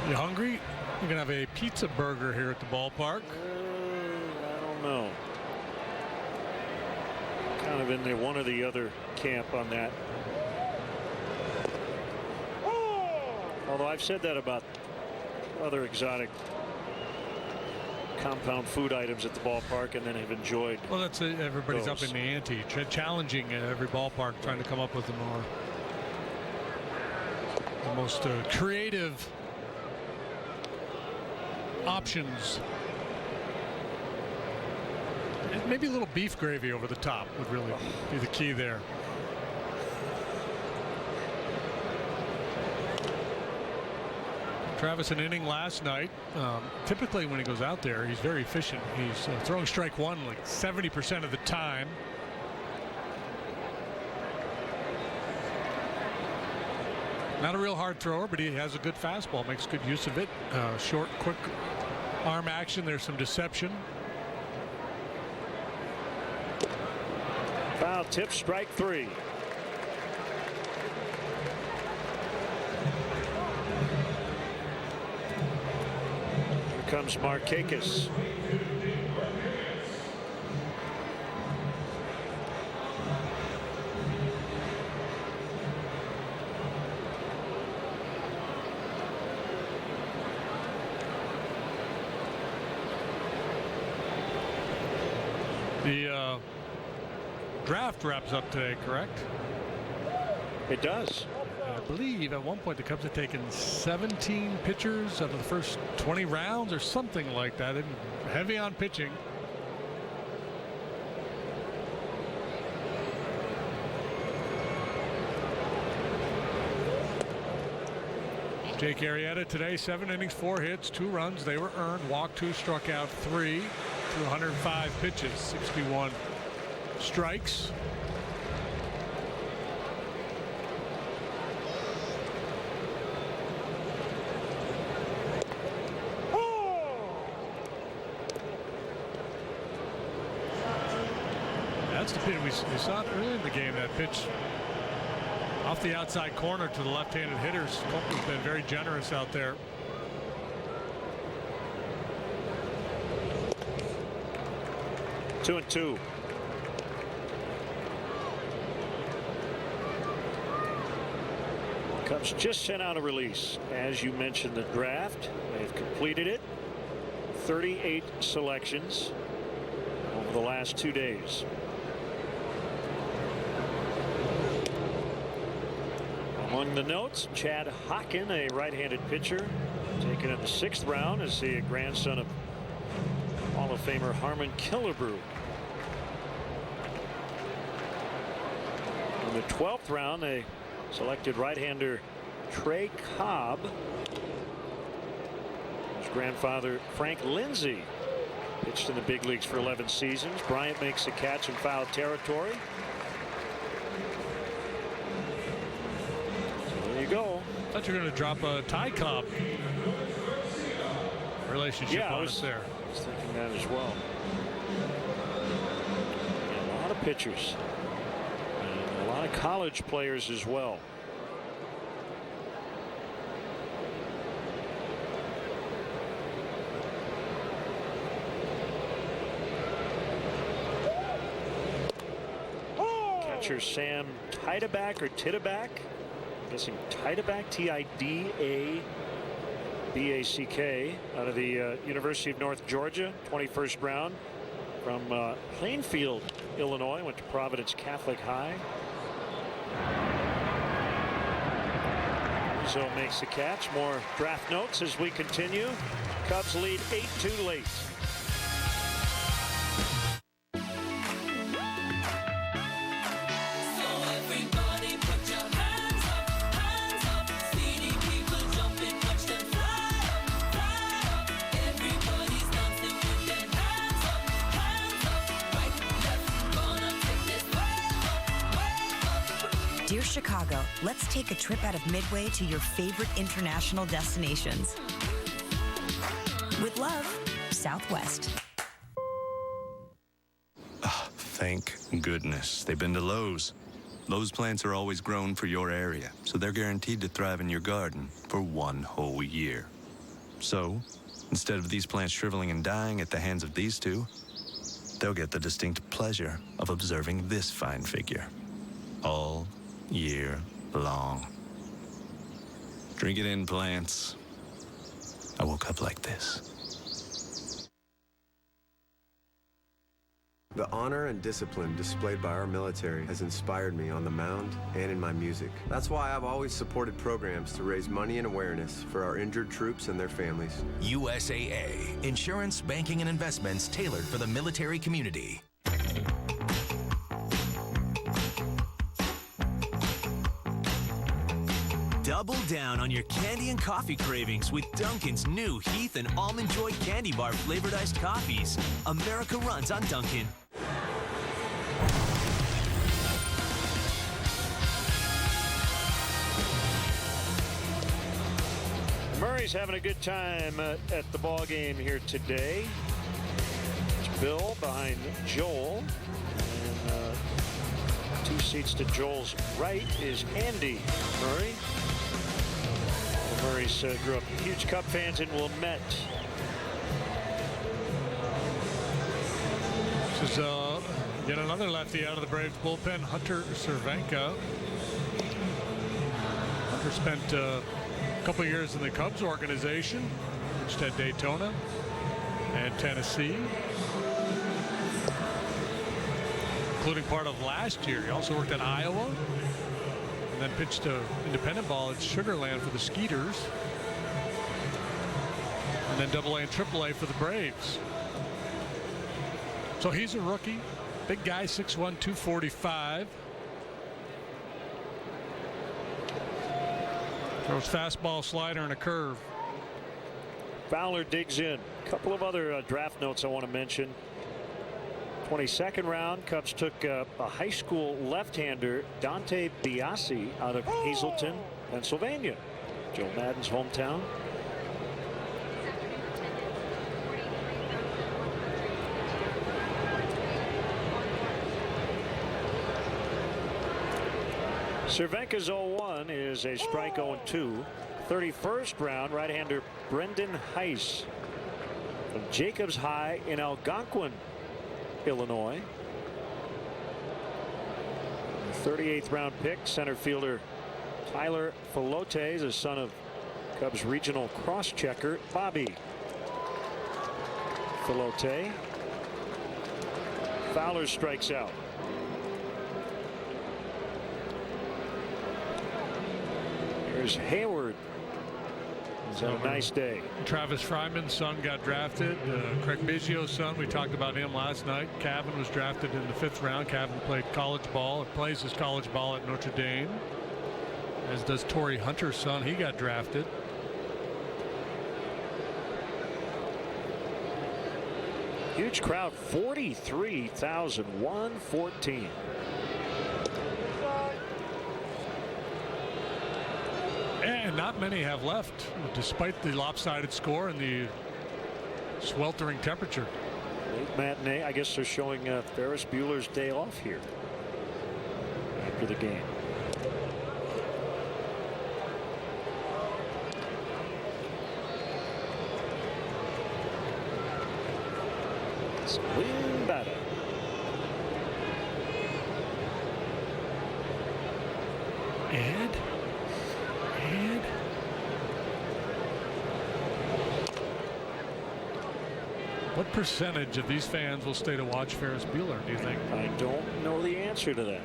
You hungry? You're gonna have a pizza burger here at the ballpark. I don't know. Kind of in the one or the other camp on that. Although I've said that about other exotic compound food items at the ballpark and then have enjoyed. Well, that's everybody's those. up in the ante, challenging every ballpark, trying to come up with the most creative options. And maybe a little beef gravy over the top would really be the key there. Travis, an inning last night. Typically when he goes out there, he's very efficient. He's throwing strike one like 70% of the time. Not a real hard thrower, but he has a good fastball, makes good use of it. Short, quick arm action. There's some deception. Foul tip, strike three. Here comes Markakis. The draft wraps up today, correct? It does. I believe at one point the Cubs had taken 17 pitchers out of the first 20 rounds or something like that. They've been heavy on pitching. Jake Arrieta today, 7 innings, 4 hits, 2 runs. They were earned. Walked 2, struck out 3 to 105 pitches, 61 strikes. That's the pitch. We saw it earlier in the game, that pitch off the outside corner to the left-handed hitters. Copeland's been very generous out there. Two and two. Cubs just sent out a release. As you mentioned, the draft. They've completed it. 38 selections over the last 2 days. Among the notes, Chad Hockin, a right-handed pitcher, taken in the 6th round, is the grandson of Hall of Famer Harmon Killebrew. In the 12th round, they selected right-hander Trey Cobb. His grandfather Frank Lindsay pitched in the big leagues for 11 seasons. Bryant makes a catch in foul territory. Go. I thought you were going to drop a Ty Cobb relationship on us there. I was thinking that as well. And a lot of pitchers. And a lot of college players as well. Catcher Sam Tideback or Tideback. Guessing Tideback, T-I-D-A-B-A-C-K, out of the University of North Georgia, 21st round from Plainfield, Illinois. Went to Providence Catholic High. Rizzo makes the catch. More draft notes as we continue. Cubs lead 8-2 late. Dear Chicago, let's take a trip out of Midway to your favorite international destinations. With love, Southwest. Thank goodness they've been to Lowe's. Lowe's plants are always grown for your area, so they're guaranteed to thrive in your garden for 1 whole year. So, instead of these plants shriveling and dying at the hands of these two, they'll get the distinct pleasure of observing this fine figure all year long. Drink it in, plants. I woke up like this. The honor and discipline displayed by our military has inspired me on the mound and in my music. That's why I've always supported programs to raise money and awareness for our injured troops and their families. USAA, insurance, banking, and investments tailored for the military community. Double down on your candy and coffee cravings with Dunkin's new Heath and Almond Joy Candy Bar flavored iced coffees. America runs on Dunkin'. Murray's having a good time at the ball game here today. It's Bill behind Joel. And 2 seats to Joel's right is Andy Murray. The Murrays grew up huge Cub fans in Wilmette. This is yet another lefty out of the Braves bullpen, Hunter Cervenka. Hunter spent a couple years in the Cubs organization, pitched at Daytona and Tennessee, including part of last year. He also worked at Iowa and then pitched independent ball at Sugar Land for the Skeeters, and then AA and AAA for the Braves. So he's a rookie, big guy, 6'1", 245. Throws fastball, slider, and a curve. Fowler digs in. A couple of other draft notes I want to mention. 22nd round, Cubs took a high school left-hander, Dante Biasi, out of Hazleton, Pennsylvania, Joe Madden's hometown. Cervenka's 0-1 is a strike 0-2. 31st round, right-hander Brendan Heiss from Jacobs High in Algonquin, Illinois. The 38th round pick, center fielder Tyler Filote, is a son of Cubs regional cross-checker Bobby Filote. Fowler strikes out. Here's Hayward. He's had a nice day. Travis Fryman's son got drafted. Craig Biggio's son, we talked about him last night. Cavan was drafted in the 5th round. Cavan played college ball. Plays his college ball at Notre Dame, as does Torrey Hunter's son. He got drafted. Huge crowd, 43,114. And not many have left, despite the lopsided score and the sweltering temperature. Late matinee. I guess they're showing Ferris Bueller's Day Off here after the game. Swing batter. And what percentage of these fans will stay to watch Ferris Bueller, do you think? I don't know the answer to that.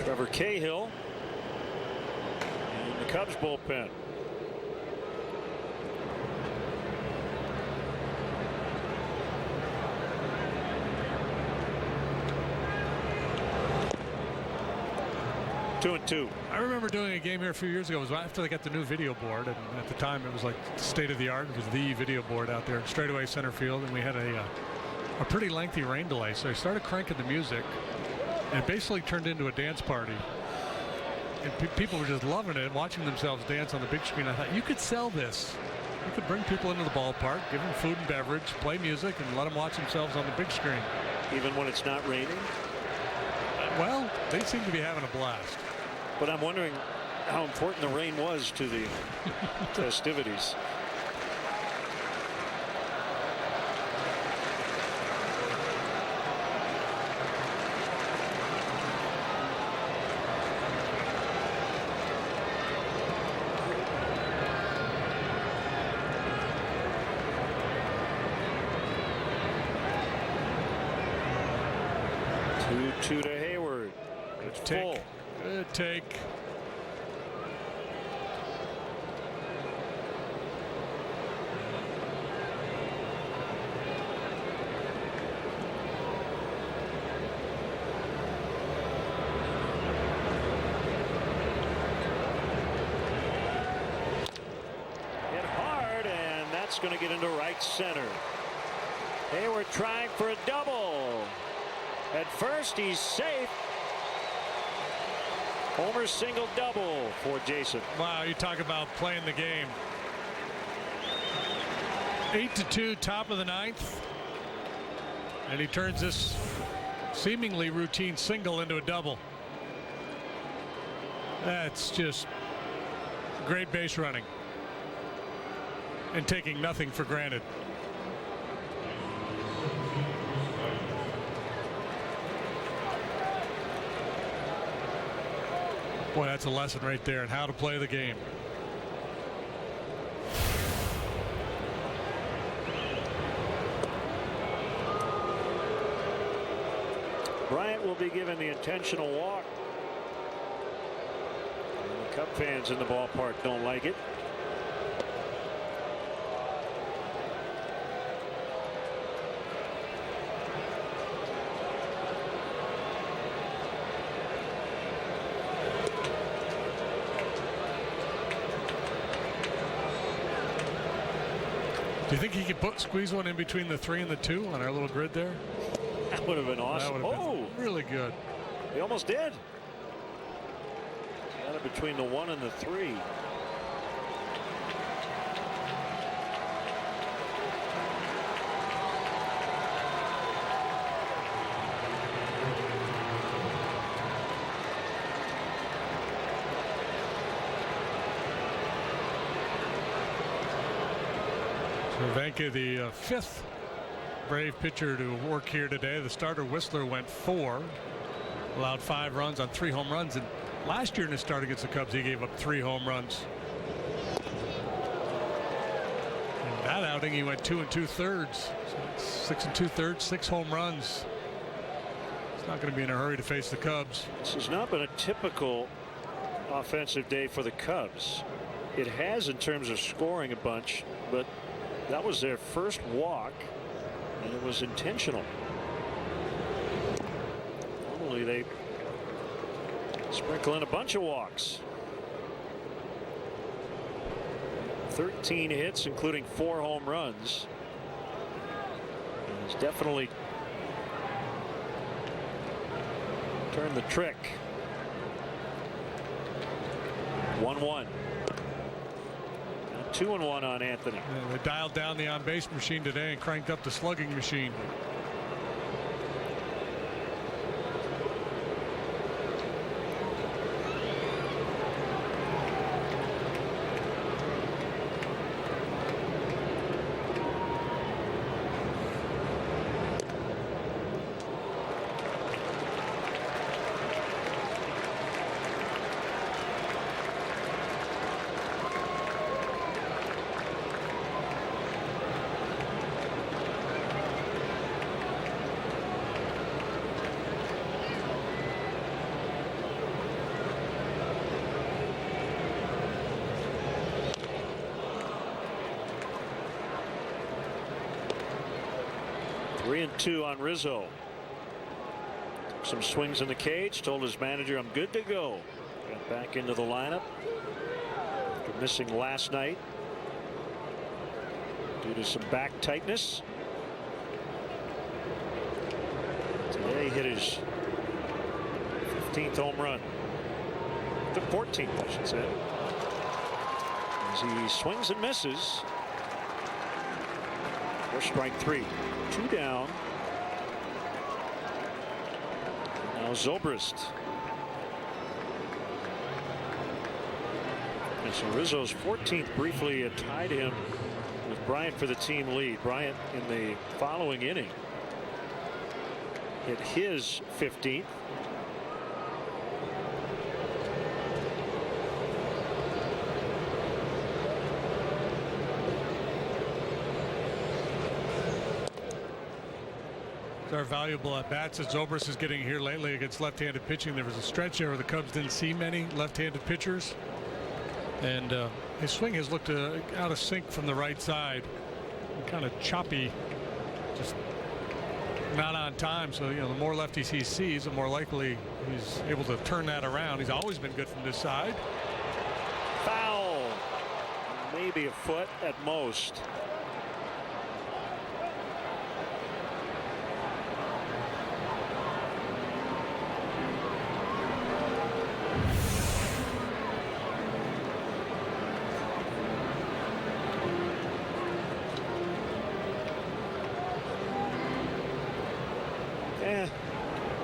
Trevor Cahill in the Cubs bullpen. Two and two. I remember doing a game here a few years ago. It was after they got the new video board, and at the time it was like state of the art. It was the video board out there in straightaway center field, and we had a pretty lengthy rain delay. So I started cranking the music, and it basically turned into a dance party. And people were just loving it, watching themselves dance on the big screen. I thought, you could sell this. You could bring people into the ballpark, give them food and beverage, play music, and let them watch themselves on the big screen. Even when it's not raining? Well, they seem to be having a blast. But I'm wondering how important the rain was to the festivities. Two to Hayward. It's full. Good take. Hit hard, and that's going to get into right center. Hayward trying for a double. At first, he's safe. Homer single double for Jason. Wow, you talk about playing the game. 8-2, top of the ninth. And he turns this seemingly routine single into a double. That's just great base running. And taking nothing for granted. Boy, that's a lesson right there on how to play the game. Bryant will be given the intentional walk. And the Cub fans in the ballpark don't like it. Do you think he could squeeze one in between the 3 and the 2 on our little grid there? That would have been awesome. That would have been really good. He almost did. Got it between the 1 and the 3. Venke, the fifth Brave pitcher to work here today. The starter Whistler went 4, allowed 5 runs on 3 home runs, and last year in his start against the Cubs he gave up 3 home runs. In that outing he went 2 2/3, so 6 2/3, 6 home runs. He's not going to be in a hurry to face the Cubs. This has not been a typical offensive day for the Cubs. It has in terms of scoring a bunch, but that was their first walk, and it was intentional. Normally they sprinkle in a bunch of walks. 13 hits, including 4 home runs. And he's definitely turned the trick. 1-1. 2-1 on Anthony. Yeah, they dialed down the on-base machine today and cranked up the slugging machine. Three and 2 on Rizzo. Took some swings in the cage, told his manager, I'm good to go. Got back into the lineup after missing last night due to some back tightness. Today hit his 15th home run. The 14th, I should say. As he swings and misses. For strike 3. 2 down. Now Zobrist. And so Rizzo's 14th briefly tied him with Bryant for the team lead. Bryant in the following inning hit his 15th. Our valuable at bats that Zobrist is getting here lately against left-handed pitching. There was a stretch there where the Cubs didn't see many left-handed pitchers, and his swing has looked out of sync from the right side, kind of choppy, just not on time. So the more lefties he sees, the more likely he's able to turn that around. He's always been good from this side. Foul, maybe a foot at most.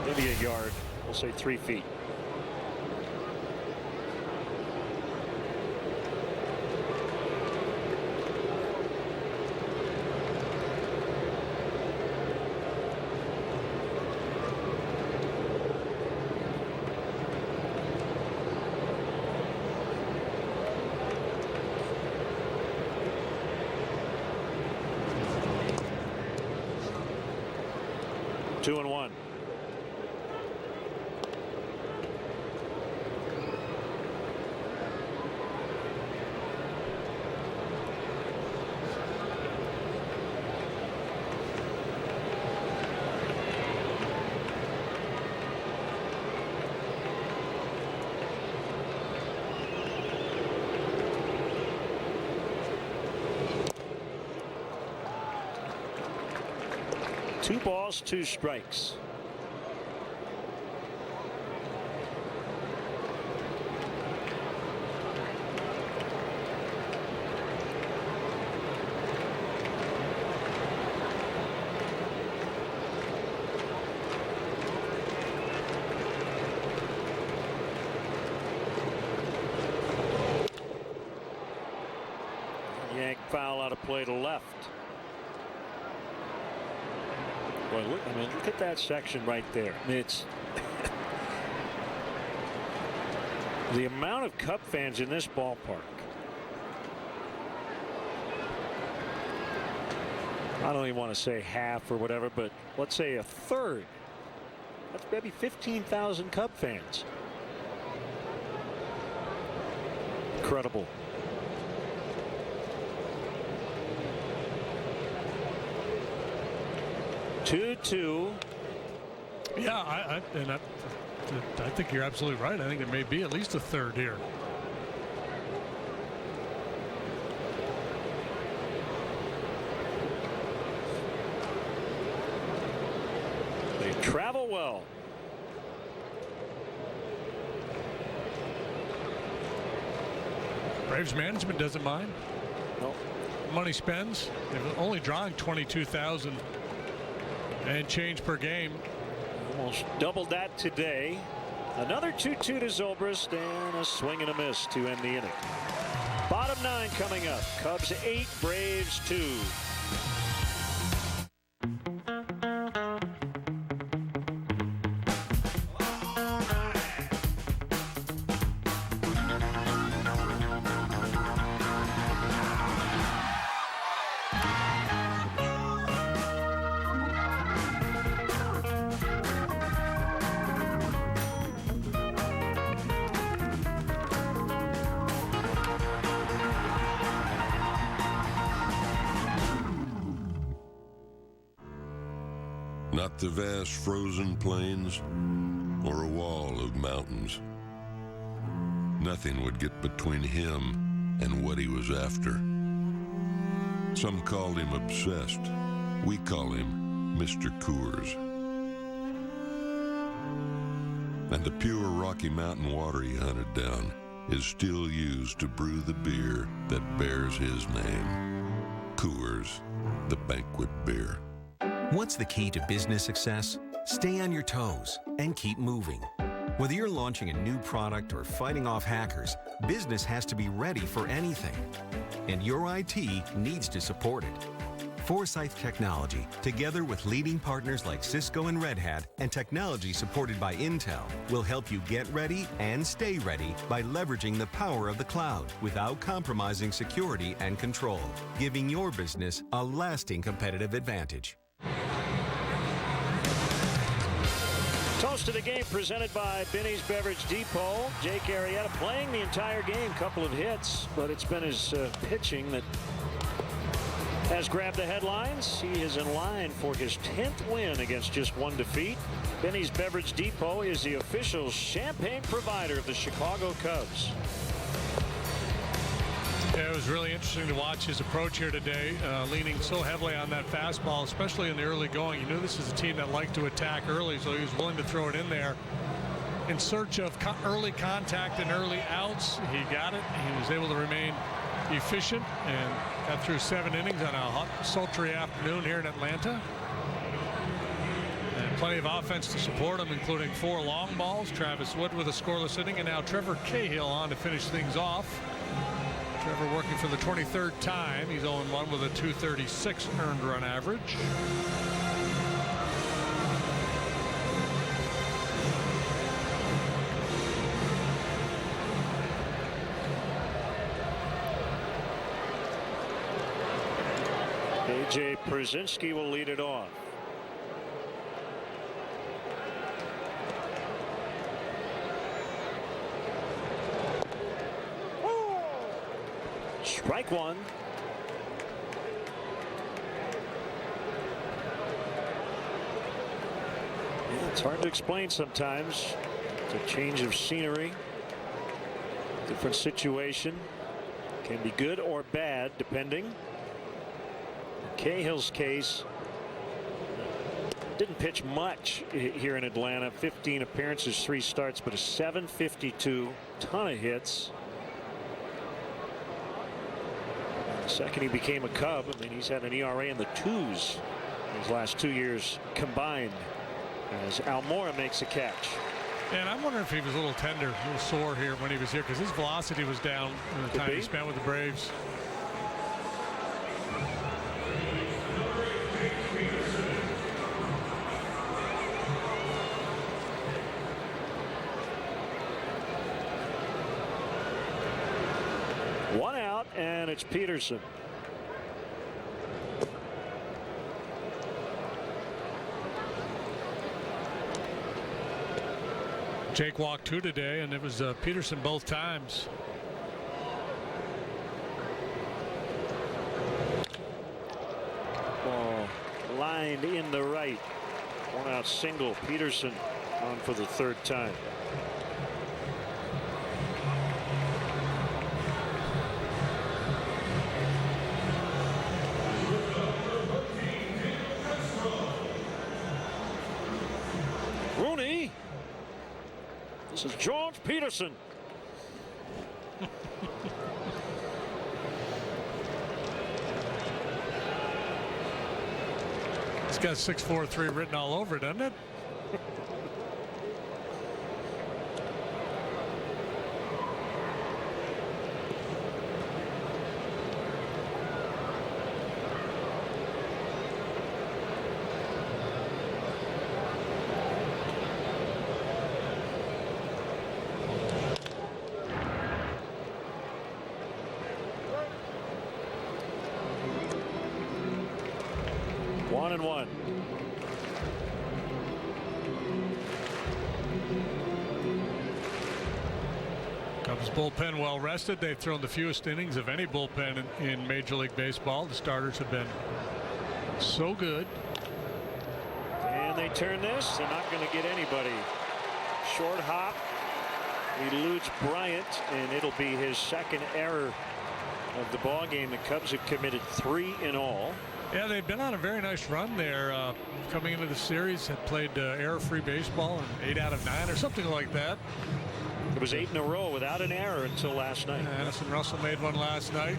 Maybe a yard. We'll say 3 feet. Two and one. Two balls, 2 strikes. Yank foul out of play to left. Boy, look at that section right there. It's the amount of Cub fans in this ballpark. I don't even want to say half or whatever, but let's say a third. That's maybe 15,000 Cub fans. Incredible. Two. Yeah, I think you're absolutely right. I think there may be at least a third here. They travel well. Braves management doesn't mind. No. Money spends. They're only drawing 22,000 and change per game. Almost doubled that today. Another 2-2 to Zobrist and a swing and a miss to end the inning. Bottom 9 coming up. Cubs 8, Braves 2. Not the vast frozen plains or a wall of mountains. Nothing would get between him and what he was after. Some called him obsessed. We call him Mr. Coors. And the pure Rocky Mountain water he hunted down is still used to brew the beer that bears his name. Coors, the banquet beer. What's the key to business success? Stay on your toes and keep moving. Whether you're launching a new product or fighting off hackers, business has to be ready for anything. And your IT needs to support it. Forsyth Technology, together with leading partners like Cisco and Red Hat, and technology supported by Intel, will help you get ready and stay ready by leveraging the power of the cloud without compromising security and control, giving your business a lasting competitive advantage. Toast of the game presented by Binny's Beverage Depot. Jake Arrieta playing the entire game, couple of hits, but it's been his pitching that has grabbed the headlines. He is in line for his 10th win against just one defeat. Binny's Beverage Depot is the official champagne provider of the Chicago Cubs. Yeah, it was really interesting to watch his approach here today, leaning so heavily on that fastball, especially in the early going. You knew this is a team that liked to attack early, so he was willing to throw it in there in search of early contact and early outs. He got it. He was able to remain efficient and got through 7 innings on a hot, sultry afternoon here in Atlanta. And plenty of offense to support him, including 4 long balls. Travis Wood with a scoreless inning, and now Trevor Cahill on to finish things off. Trevor working for the 23rd time. He's 0-1 with a .236 earned run average. A.J. Przinsky will lead it off. Strike one. Yeah, it's hard to explain sometimes. It's a change of scenery, different situation. Can be good or bad depending. In Cahill's case, didn't pitch much here in Atlanta. 15 appearances, 3 starts, but a .752, ton of hits. The second he became a Cub, I mean, he's had an ERA in the 2s his last 2 years combined, as Almora makes a catch. And I'm wondering if he was a little tender, a little sore here when he was here, because his velocity was down in the time he spent with the Braves. One out, and it's Peterson. Jake walked 2 today, and it was Peterson both times. Ball lined in the right. 1 out single. Peterson on for the 3rd time. Rooney. This is George Peterson. It's got 643 written all over it, doesn't it? One and one. Cubs bullpen well rested. They've thrown the fewest innings of any bullpen in Major League Baseball. The starters have been so good. And they turn this. They're not going to get anybody. Short hop. eludes Bryant, and it'll be his second error of the ball game. The Cubs have committed 3 in all. Yeah, they've been on a very nice run there. Coming into the series, had played error-free baseball in 8 out of 9 or something like that. It was 8 in a row without an error until last night. Addison Russell made one last night.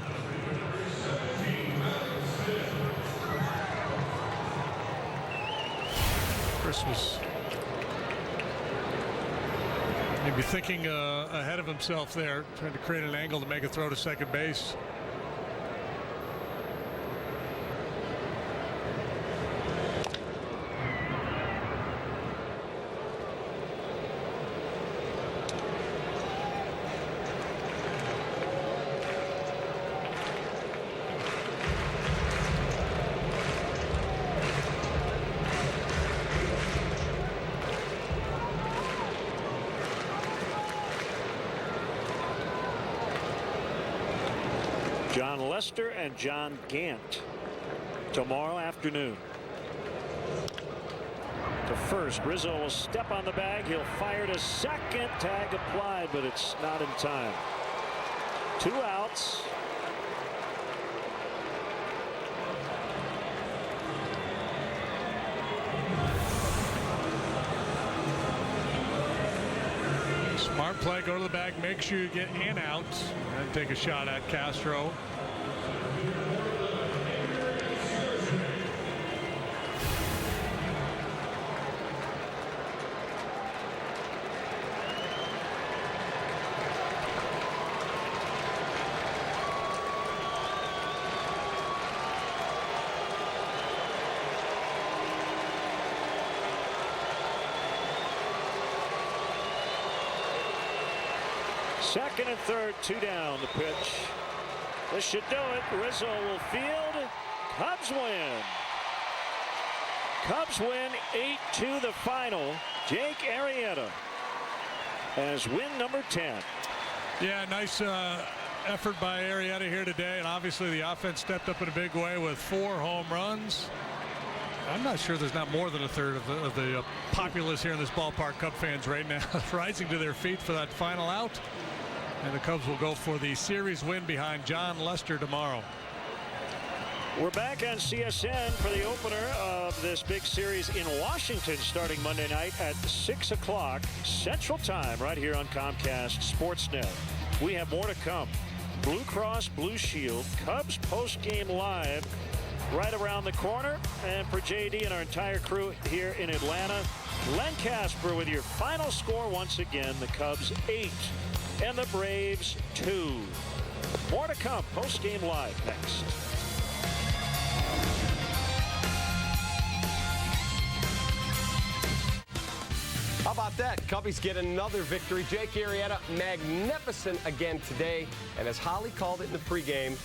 Chris was maybe thinking ahead of himself there, trying to create an angle to make a throw to second base. John Lester and John Gant tomorrow afternoon. To first, Rizzo will step on the bag. He'll fire to second. Tag applied, but it's not in time. 2 outs. Smart play, go to the bag, make sure you get in out, and take a shot at Castro. Second and third, 2 down. The pitch. This should do it. Rizzo will field. Cubs win. Cubs win 8-2 the final. Jake Arrieta as win number 10. Yeah, nice effort by Arrieta here today, and obviously the offense stepped up in a big way with 4 home runs. I'm not sure there's not more than a third of the populace here in this ballpark, Cub fans right now, rising to their feet for that final out. And the Cubs will go for the series win behind John Lester tomorrow. We're back on CSN for the opener of this big series in Washington starting Monday night at 6 o'clock Central Time right here on Comcast Sportsnet. We have more to come. Blue Cross Blue Shield Cubs post-game live right around the corner. And for JD and our entire crew here in Atlanta, Len Casper with your final score once again. The Cubs 8 and the Braves 2. More to come. Post-game live next. How about that? Cubbies get another victory. Jake Arrieta, magnificent again today. And as Holly called it in the pregame,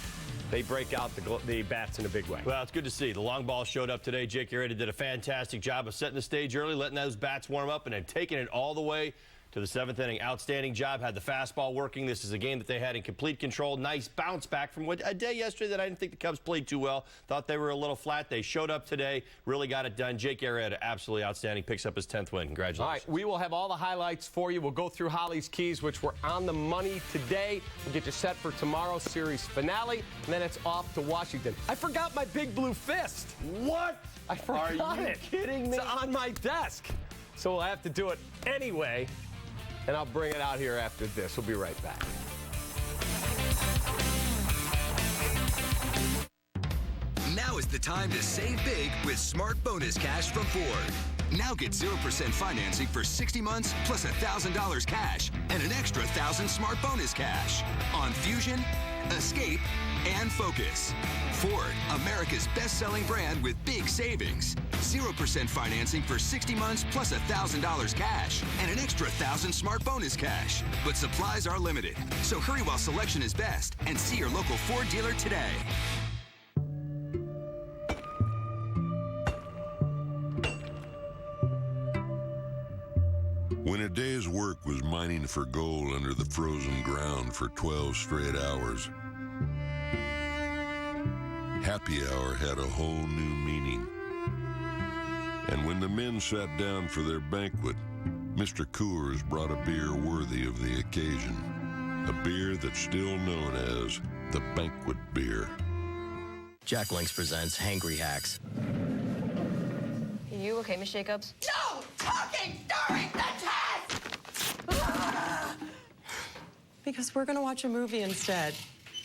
they break out the bats in a big way. Well, it's good to see. The long ball showed up today. Jake Arrieta did a fantastic job of setting the stage early, letting those bats warm up, and then taking it all the way to the 7th inning. Outstanding job. Had the fastball working. This is a game that they had in complete control. Nice bounce back from a day yesterday that I didn't think the Cubs played too well. Thought they were a little flat. They showed up today. Really got it done. Jake Arrieta, absolutely outstanding. Picks up his 10th win. Congratulations. All right, we will have all the highlights for you. We'll go through Holly's keys, which were on the money today. We'll get you set for tomorrow's series finale, and then it's off to Washington. I forgot my big blue fist. What? I forgot Are you kidding me? It's on my desk. So we'll have to do it anyway. And I'll bring it out here after this. We'll be right back. Now is the time to save big with Smart Bonus Cash from Ford. Now get 0% financing for 60 months plus $1,000 cash and an extra $1,000 Smart Bonus Cash on Fusion, Escape, and Focus. Ford, America's best-selling brand with big savings. 0% financing for 60 months plus $1,000 cash and an extra $1,000 Smart Bonus Cash. But supplies are limited, so hurry while selection is best and see your local Ford dealer today. When a day's work was mining for gold under the frozen ground for 12 straight hours, happy hour had a whole new meaning. And when the men sat down for their banquet, Mr. Coors brought a beer worthy of the occasion. A beer that's still known as the banquet beer. Jack Links presents Hangry Hacks. You okay, Miss Jacobs? No talking during the test! Because we're going to watch a movie instead.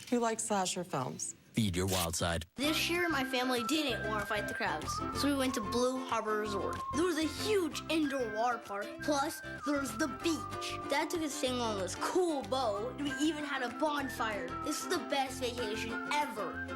You like slasher films. Feed your wild side. This year, my family didn't want to fight the crowds, so we went to Blue Harbor Resort. There was a huge indoor water park, plus there's the beach. Dad took us sailing on this cool boat, and we even had a bonfire. This is the best vacation ever.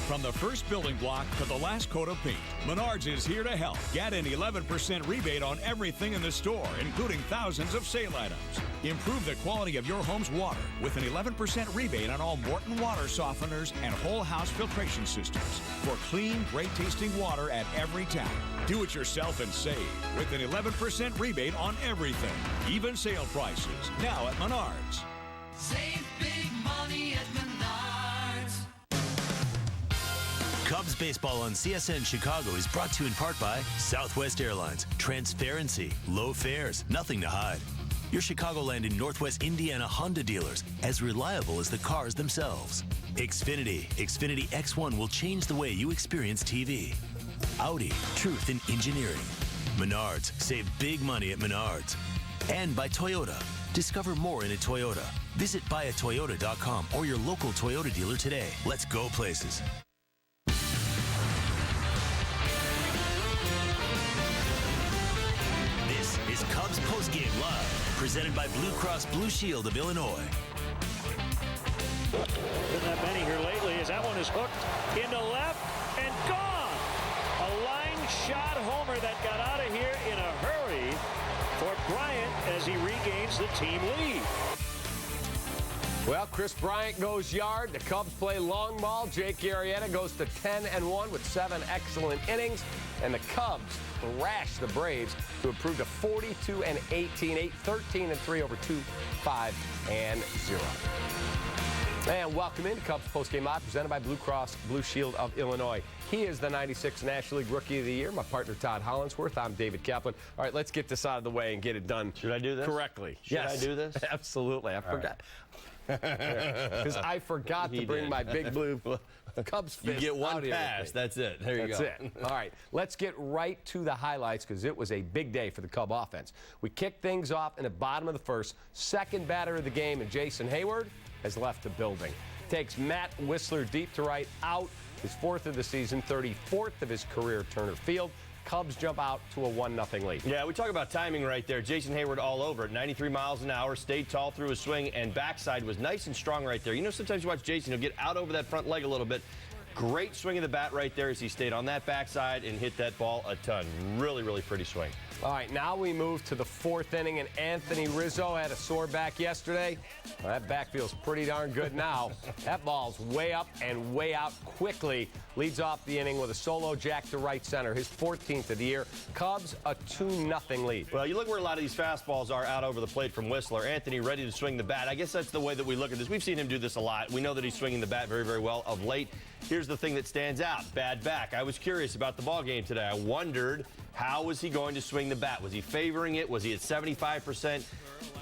From the first building block to the last coat of paint, Menards is here to help. Get an 11% rebate on everything in the store, including thousands of sale items. Improve the quality of your home's water with an 11% rebate on all Morton water softeners and whole house filtration systems for clean, great-tasting water at every tap. Do it yourself and save with an 11% rebate on everything, even sale prices. Now at Menards. Save big money at Menards. Cubs baseball on CSN Chicago is brought to you in part by Southwest Airlines. Transparency, low fares, nothing to hide. Your Chicagoland and Northwest Indiana Honda dealers, as reliable as the cars themselves. Xfinity X1 will change the way you experience TV. Audi, truth in engineering. Menards, save big money at Menards. And by Toyota. Discover more in a Toyota. Visit buyatoyota.com or your local Toyota dealer today. Let's go places. This is Cubs Postgame Live, presented by Blue Cross Blue Shield of Illinois. Been that many here lately as that one is hooked into left and gone. A line shot homer that got out of here in a hurry for Bryant as he regains the team lead. Well, Chris Bryant goes yard. The Cubs play long ball. Jake Arrieta goes to 10-1 with 7 excellent innings. And the Cubs thrash the Braves to improve to 42-18, 13-3 over 2-5-0. And welcome into Cubs Postgame Live, presented by Blue Cross Blue Shield of Illinois. He is the 96th National League Rookie of the Year, my partner Todd Hollinsworth. I'm David Kaplan. All right, let's get this out of the way and get it done. Should I do this? Correctly. Should I do this? Absolutely. I forgot. Because I forgot to bring my big blue Cubs fist. You get one out pass. That's it. There you go. That's it. All right, let's get right to the highlights because it was a big day for the Cub offense. We kicked things off in the bottom of the first. Second batter of the game, and Jason Hayward has left the building. Takes Matt Whistler deep to right, out. His 4th of the season, 34th of his career at Turner Field. Cubs jump out to a 1-0 lead. Yeah, we talk about timing right there. Jason Hayward all over it. 93 miles an hour, stayed tall through his swing, and backside was nice and strong right there. You know, sometimes you watch Jason, he'll get out over that front leg a little bit. Great swing of the bat right there as he stayed on that backside and hit that ball a ton. Really, really pretty swing. All right, now we move to the 4th inning, and Anthony Rizzo had a sore back yesterday. Well, that back feels pretty darn good now. That ball's way up and way out quickly. Leads off the inning with a solo jack to right center, his 14th of the year. Cubs a 2-0 lead. Well, you look where a lot of these fastballs are out over the plate from Whistler. Anthony ready to swing the bat. I guess that's the way that we look at this. We've seen him do this a lot. We know that he's swinging the bat very, very well of late. Here's the thing that stands out. Bad back. I was curious about the ball game today. I wondered, how was he going to swing the bat? Was he favoring it? Was he at 75%?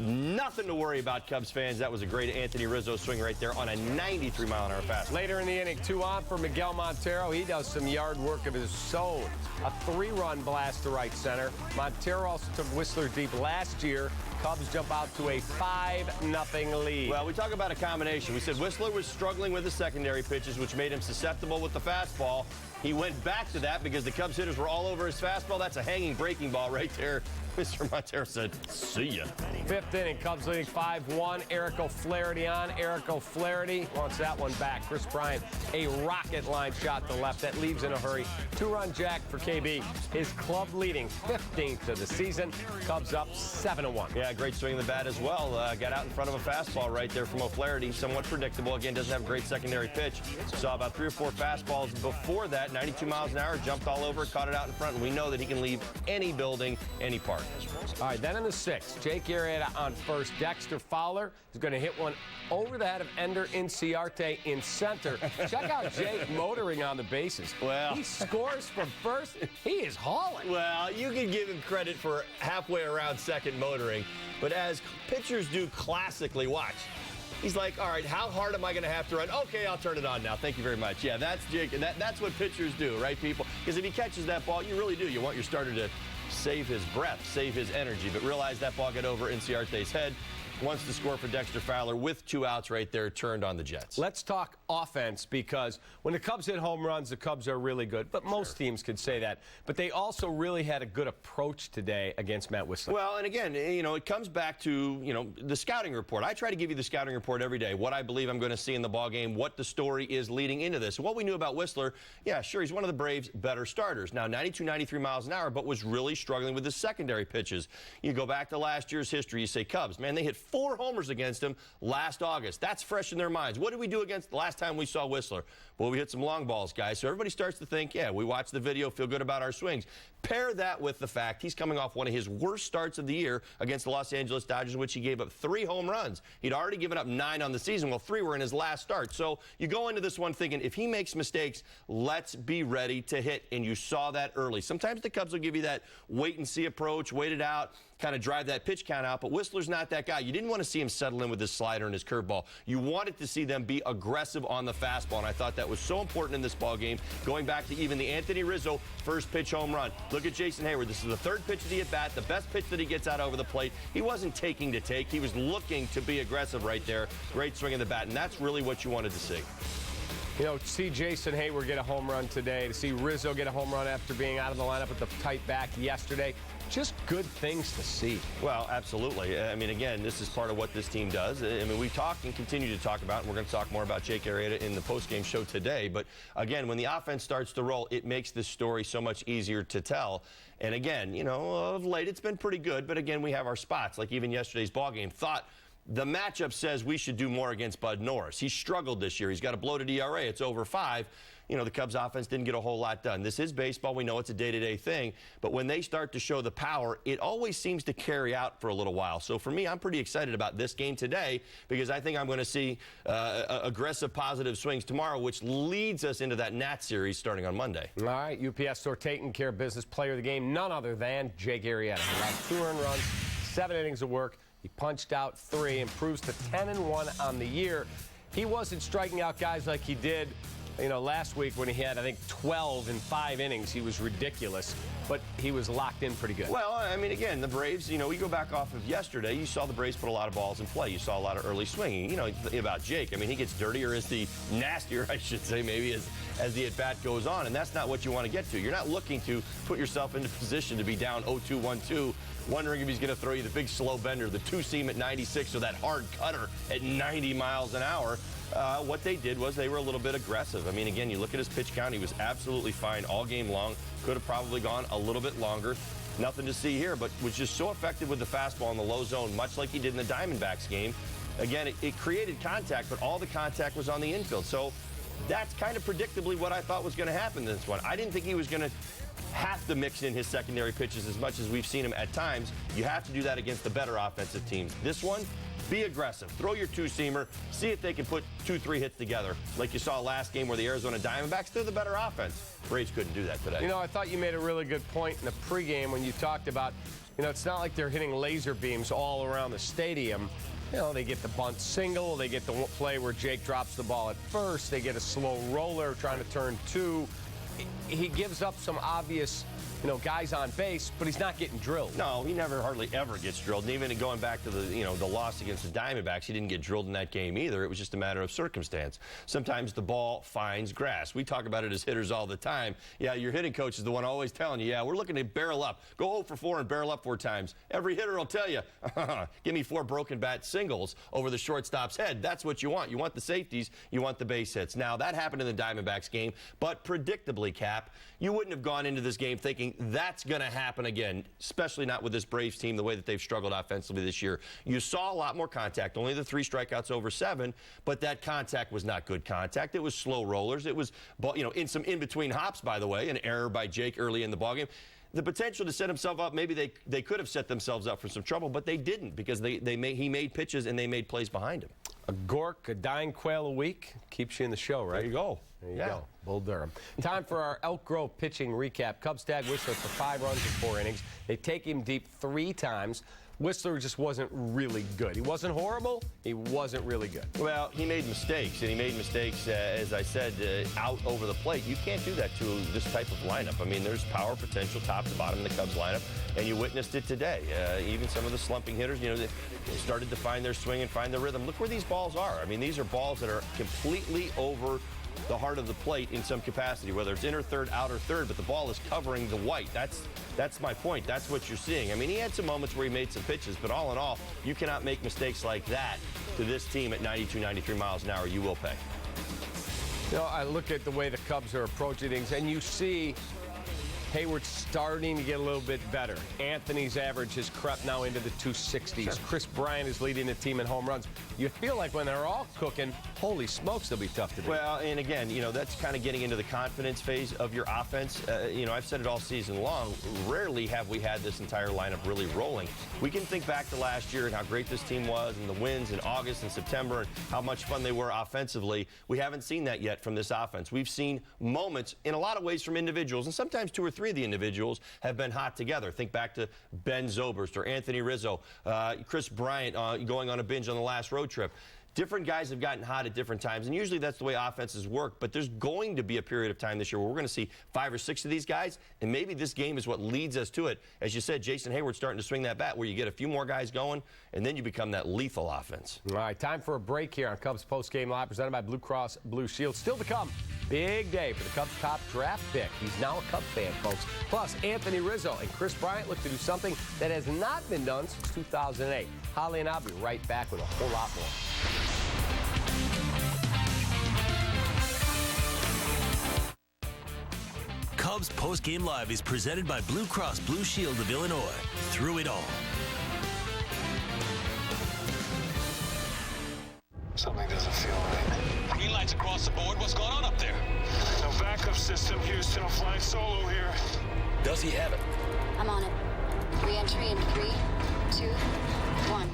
Nothing to worry about, Cubs fans. That was a great Anthony Rizzo swing right there on a 93-mile-an-hour fastball. Later in the inning, 2 on for Miguel Montero. He does some yard work of his own. A 3-run blast to right center. Montero also took Whistler deep last year. Cubs jump out to a 5-0 lead. Well, we talk about a combination. We said Whistler was struggling with the secondary pitches, which made him susceptible with the fastball. He went back to that because the Cubs hitters were all over his fastball. That's a hanging breaking ball right there. Mr. Montero said, see ya. 5th inning, Cubs leading 5-1. Eric O'Flaherty on. Eric O'Flaherty wants that one back. Chris Bryant, a rocket line shot to left. That leaves in a hurry. 2-run jack for KB. His club leading 15th of the season. Cubs up 7-1. Yeah, great swing of the bat as well. Got out in front of a fastball right there from O'Flaherty. Somewhat predictable. Again, doesn't have a great secondary pitch. Saw about 3 or 4 fastballs before that. 92 miles an hour, jumped all over, caught it out in front, and we know that he can leave any building, any park. All right, then in the 6th, Jake Arrieta on first. Dexter Fowler is going to hit one over the head of Ender Inciarte in center. Check out Jake motoring on the bases. Well, he scores from first. He is hauling. Well, you can give him credit for halfway around second motoring, but as pitchers do classically, watch. He's like, all right, how hard am I going to have to run? Okay, I'll turn it on now. Thank you very much. Yeah, that's Jake, and that's what pitchers do, right, people? Because if he catches that ball, you really do. You want your starter to save his breath, save his energy, but realize that ball got over Inciarte's head. Wants to score for Dexter Fowler with 2 outs right there, turned on the Jets. Let's talk offense, because when the Cubs hit home runs, the Cubs are really good. But most teams could say that. But they also really had a good approach today against Matt Whistler. Well, and again, it comes back to, the scouting report. I try to give you the scouting report every day, what I believe I'm going to see in the ballgame, what the story is leading into this. What we knew about Whistler, yeah, sure, he's one of the Braves' better starters. Now, 92, 93 miles an hour, but was really struggling with his secondary pitches. You go back to last year's history, you say, Cubs, man, they hit 4 homers against him last August. That's fresh in their minds. What did we do against the last time we saw Whistler? Well, we hit some long balls, guys. So everybody starts to think, yeah, we watched the video, feel good about our swings. Pair that with the fact he's coming off one of his worst starts of the year against the Los Angeles Dodgers, in which he gave up 3 home runs. He'd already given up 9 on the season. Well, 3 were in his last start. So you go into this one thinking, if he makes mistakes, let's be ready to hit. And you saw that early. Sometimes the Cubs will give you that wait-and-see approach, wait it out, kind of drive that pitch count out, but Whistler's not that guy. You didn't want to see him settle in with his slider and his curveball. You wanted to see them be aggressive on the fastball, and I thought that was so important in this ball game. Going back to even the Anthony Rizzo first pitch home run. Look at Jason Hayward. This is the 3rd pitch of the at-bat, the best pitch that he gets out over the plate. He wasn't taking to take. He was looking to be aggressive right there. Great swing of the bat, and that's really what you wanted to see. To see Jason Hayward get a home run today, to see Rizzo get a home run after being out of the lineup with the tight back yesterday, just good things to see. Well, absolutely. I mean, again, this is part of what this team does. I mean, we talk and continue to talk about, and we're going to talk more about Jake Arrieta in the postgame show today. But again, when the offense starts to roll, it makes this story so much easier to tell. And again, of late, it's been pretty good. But again, we have our spots, like even yesterday's ballgame. Thought the matchup says we should do more against Bud Norris. He struggled this year. He's got a bloated ERA. It's over 5. The Cubs offense didn't get a whole lot done. This is baseball. We know it's a day-to-day thing. But when they start to show the power, it always seems to carry out for a little while. So for me, I'm pretty excited about this game today because I think I'm going to see aggressive, positive swings tomorrow, which leads us into that Nats series starting on Monday. All right, UPS Store taking care of business. Player of the game, none other than Jake Arrieta. He got 2 earned runs, 7 innings of work. He punched out 3, improves to 10-1 on the year. He wasn't striking out guys like he did, last week when he had, I think, 12 in 5 innings. He was ridiculous, but he was locked in pretty good. Well, I mean, again, the Braves, we go back off of yesterday. You saw the Braves put a lot of balls in play. You saw a lot of early swinging. About Jake, I mean, he gets dirtier nastier, I should say, maybe, as the at-bat goes on, and that's not what you want to get to. You're not looking to put yourself into position to be down 0-2, 1-2, wondering if he's going to throw you the big slow bender, the 2-seam at 96, or that hard cutter at 90 miles an hour. What they did was they were a little bit aggressive. I mean, again, you look at his pitch count. He was absolutely fine all game long. Could have probably gone a little bit longer. Nothing to see here, but was just so effective with the fastball in the low zone, much like he did in the Diamondbacks game. Again, it created contact, but all the contact was on the infield. So that's kind of predictably what I thought was going to happen in this one. I didn't think he was going to have to mix in his secondary pitches as much as we've seen him at times. You have to do that against the better offensive teams. This one, be aggressive. Throw your 2-seamer. See if they can put 2-3 hits together. Like you saw last game where the Arizona Diamondbacks, they're the better offense. Braves couldn't do that today. I thought you made a really good point in the pregame when you talked about, it's not like they're hitting laser beams all around the stadium. They get the bunt single. They get the play where Jake drops the ball at first. They get a slow roller trying to turn 2. He gives up some obvious, guys on base, but he's not getting drilled. No, he never hardly ever gets drilled. And even going back to the loss against the Diamondbacks, he didn't get drilled in that game either. It was just a matter of circumstance. Sometimes the ball finds grass. We talk about it as hitters all the time. Yeah, your hitting coach is the one always telling you, yeah, we're looking to barrel up. Go 0 for 4 and barrel up 4 times. Every hitter will tell you, give me 4 broken bat singles over the shortstop's head. That's what you want. You want the safeties. You want the base hits. Now, that happened in the Diamondbacks game, but predictably, Cap, you wouldn't have gone into this game thinking that's going to happen again, especially not with this Braves team, the way that they've struggled offensively this year. You saw a lot more contact, only the 3 strikeouts over 7, but that contact was not good contact. It was slow rollers. It was, in some in-between hops, by the way, an error by Jake early in the ballgame. the potential to set himself up. Maybe they could have set themselves up for some trouble, but they didn't because he made pitches and they made plays behind him. A Gork, a dying quail a week keeps you in the show, right? There you go. There you go. Bull Durham. Time for our Elk Grove pitching recap. Cubs tag Whistler for 5 runs in 4 innings. They take him deep 3 times. Whistler just wasn't really good. He wasn't horrible. He wasn't really good. Well, he made mistakes, and he made mistakes, as I said, out over the plate. You can't do that to this type of lineup. I mean, there's power potential top to bottom in the Cubs lineup, and you witnessed it today. Even some of the slumping hitters, they started to find their swing and find their rhythm. Look where these balls are. I mean, these are balls that are completely over the heart of the plate in some capacity, whether it's inner third, outer third, but the ball is covering the white. That's my point. That's what you're seeing. I mean, he had some moments where he made some pitches, but all in all, you cannot make mistakes like that to this team at 92, 93 miles an hour. You will pay. I look at the way the Cubs are approaching things, and you see Hayward's starting to get a little bit better. Anthony's average has crept now into the 260s. Sure. Chris Bryant is leading the team in home runs. You feel like when they're all cooking, holy smokes, they'll be tough to beat. Well, and again, that's kind of getting into the confidence phase of your offense. I've said it all season long. Rarely have we had this entire lineup really rolling. We can think back to last year and how great this team was and the wins in August and September and how much fun they were offensively. We haven't seen that yet from this offense. We've seen moments in a lot of ways from individuals, and sometimes 2 or 3 of the individuals have been hot together. Think back to Ben Zobrist or Anthony Rizzo, Chris Bryant going on a binge on the last road trip. Different guys have gotten hot at different times, and usually that's the way offenses work, but there's going to be a period of time this year where we're going to see 5 or 6 of these guys, and maybe this game is what leads us to it. As you said, Jason Hayward's starting to swing that bat where you get a few more guys going, and then you become that lethal offense. All right, time for a break here on Cubs Postgame Live, presented by Blue Cross Blue Shield. Still to come, big day for the Cubs' top draft pick. He's now a Cubs fan, folks. Plus, Anthony Rizzo and Chris Bryant look to do something that has not been done since 2008. Holly and I'll be right back with a whole lot more. Cubs Postgame Live is presented by Blue Cross Blue Shield of Illinois. Through it all. Something doesn't feel right. Green lights across the board. What's going on up there? No backup system, Houston. I'm flying solo here. Does he have it? I'm on it. Re-entry in 3, 2, 1.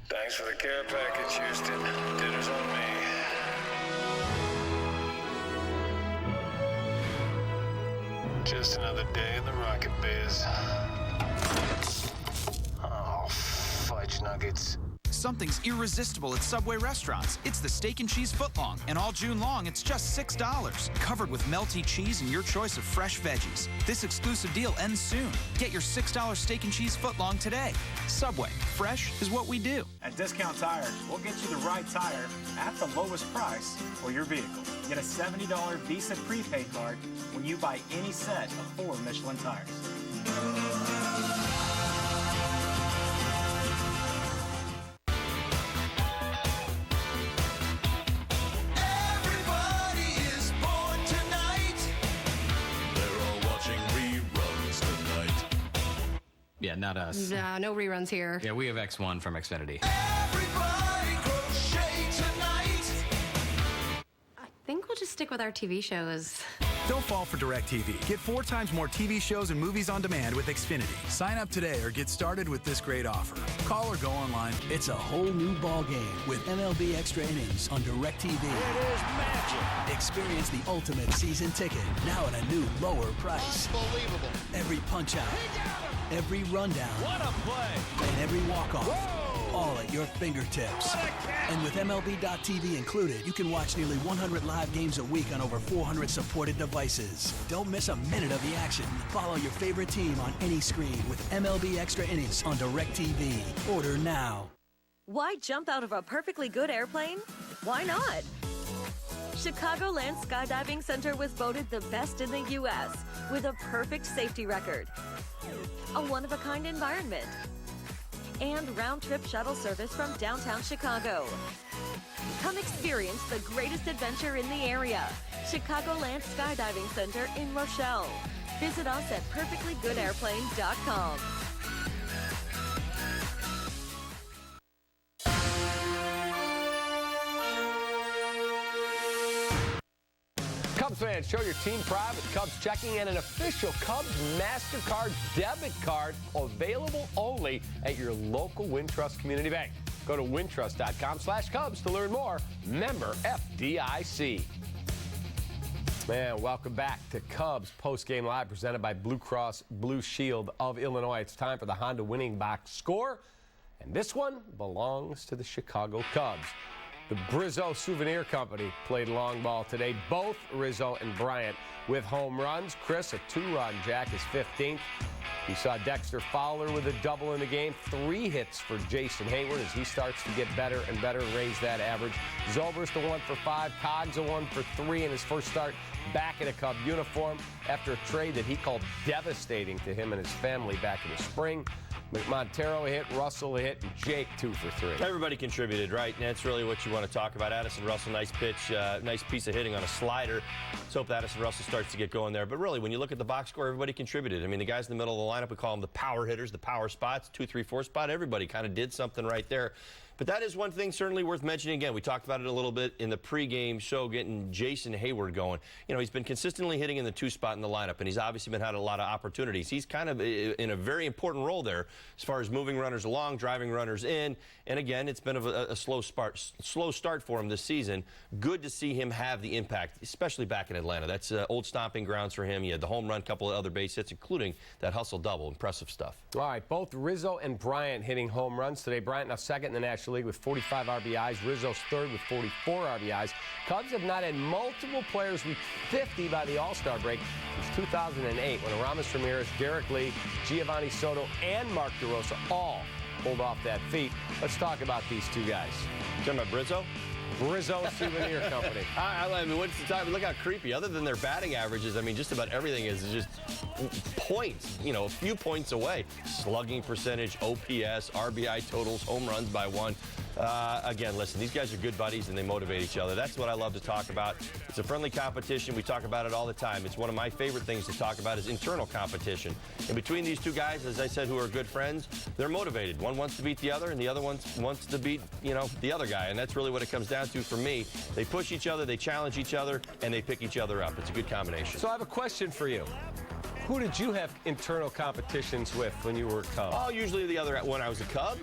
Thanks for the care package, Houston. Dinner's on me. Just another day in the rocket biz. Oh, fudge nuggets. Something's irresistible at Subway restaurants. It's the Steak and Cheese Footlong, and all June long, it's just $6. Covered with melty cheese and your choice of fresh veggies. This exclusive deal ends soon. Get your $6 Steak and Cheese Footlong today. Subway, fresh is what we do. At Discount Tire, we'll get you the right tire at the lowest price for your vehicle. Get a $70 Visa prepaid card when you buy any set of 4 Michelin tires. Yeah, not us. Nah, no reruns here. Yeah, we have X1 from Xfinity. I think we'll just stick with our TV shows. Don't fall for DirecTV. Get 4 times more TV shows and movies on demand with Xfinity. Sign up today or get started with this great offer. Call or go online. It's a whole new ball game with MLB Extra Innings on DirecTV. It is magic. Experience the ultimate season ticket now at a new lower price. Unbelievable. Every punch out, every rundown, What a play. and every walk-off. All at your fingertips. And with MLB.TV included, you can watch nearly 100 live games a week on over 400 supported devices. Don't miss a minute of the action. Follow your favorite team on any screen with MLB Extra Innings on DirecTV. Order now. Why jump out of a perfectly good airplane? Why not? Chicagoland Skydiving Center was voted the best in the U.S. with a perfect safety record, a one-of-a-kind environment, and round-trip shuttle service from downtown Chicago. Come experience the greatest adventure in the area. Chicagoland Skydiving Center in Rochelle. Visit us at perfectlygoodairplane.com. Cubs fans, show your team pride with Cubs checking and an official Cubs MasterCard debit card available only at your local Wintrust Community Bank. Go to wintrust.com/Cubs to learn more. Member FDIC. Man, welcome back to Cubs Postgame Live, presented by Blue Cross Blue Shield of Illinois. It's time for the Honda Winning Box Score, and this one belongs to the Chicago Cubs. The Brizzo Souvenir Company played long ball today. Both Rizzo and Bryant with home runs. Chris, a 2-run jack, his 15th. You saw Dexter Fowler with a double in the game. 3 hits for Jason Hayward as he starts to get better and better, raise that average. Zobrist a 1 for 5. Cogs a 1 for 3 in his first start back in a Cub uniform after a trade that he called devastating to him and his family back in the spring. Montero a hit, Russell a hit, and Jake 2 for 3. Everybody contributed, right? And that's really what you want to talk about. Addison Russell, nice pitch, nice piece of hitting on a slider. Let's hope Addison Russell starts to get going there. But really, when you look at the box score, everybody contributed. I mean, the guys in the middle of the lineup, we call them the power hitters, the power spots, 2, 3, 4 spot. Everybody kind of did something right there. But that is one thing certainly worth mentioning. Again, we talked about it a little bit in the pregame show, getting Jason Hayward going. You know, he's been consistently hitting in the 2 spot in the lineup, and he's obviously been had a lot of opportunities. He's kind of in a very important role there as far as moving runners along, driving runners in. And again, it's been a slow start for him this season. Good to see him have the impact, especially back in Atlanta. That's old stomping grounds for him. He had the home run, couple of other base hits, including that hustle double. Impressive stuff. All right, both Rizzo and Bryant hitting home runs today. Bryant now second in the National League with 45 RBIs. Rizzo's third with 44 RBIs. Cubs have not had multiple players reach 50 by the All-Star break since 2008 when Aramis Ramirez, Derek Lee, Giovanni Soto, and Mark DeRosa all pulled off that feat. Let's talk about these 2 guys. Talking about Brizzo? Brizzo Souvenir Company. I mean, what's the time? Look how creepy. Other than their batting averages, I mean, just about everything is just points, you know, a few points away. Slugging percentage, OPS, RBI totals, home runs by 1. Again, listen, these guys are good buddies and they motivate each other. That's what I love to talk about. It's a friendly competition. We talk about it all the time. It's one of my favorite things to talk about is internal competition. And between these 2 guys, as I said, who are good friends, they're motivated. One wants to beat the other and the other one wants to beat, you know, the other guy. And that's really what it comes down to for me. They push each other, they challenge each other, and they pick each other up. It's a good combination. So I have a question for you. Who did you have internal competitions with when you were a Cub? Oh, usually the other, when I was a Cub,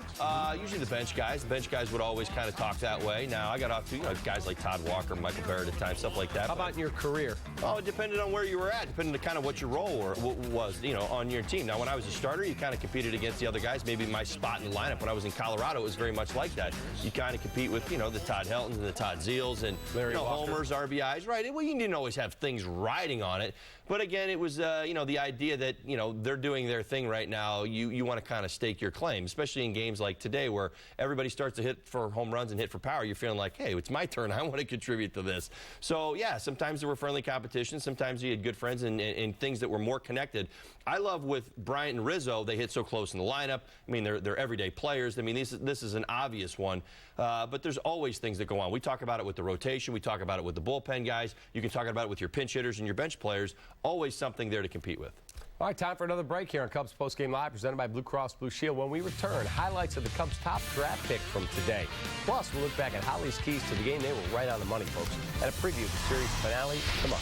usually the bench guys. The bench guys would always kind of talk that way. Now, I got off to, you know, guys like Todd Walker, Michael Barrett at times, stuff like that. How about in your career? Oh, it depended on where you were at, depending on kind of what your role was, you know, on your team. Now, when I was a starter, you kind of competed against the other guys. Maybe my spot in the lineup when I was in Colorado, it was very much like that. You kind of compete with, you know, the Todd Heltons and the Todd Zeals and Larry homers, RBIs, right? Well, you didn't always have things riding on it. But again, it was, you know, the idea that, you know, they're doing their thing right now. You want to kind of stake your claim, especially in games like today where everybody starts to hit for home runs and hit for power. You're feeling like, hey, it's my turn. I want to contribute to this. So, yeah, sometimes there were friendly competitions. Sometimes you had good friends and things that were more connected. I love with Bryant and Rizzo, they hit so close in the lineup. I mean, they're everyday players. I mean, this is an obvious one. But there's always things that go on. We talk about it with the rotation. We talk about it with the bullpen guys. You can talk about it with your pinch hitters and your bench players. Always something there to compete with. All right, time for another break here on Cubs Postgame Live, presented by Blue Cross Blue Shield. When we return, highlights of the Cubs' top draft pick from today. Plus, we'll look back at Holly's keys to the game. They were right on the money, folks. And a preview of the series finale tomorrow.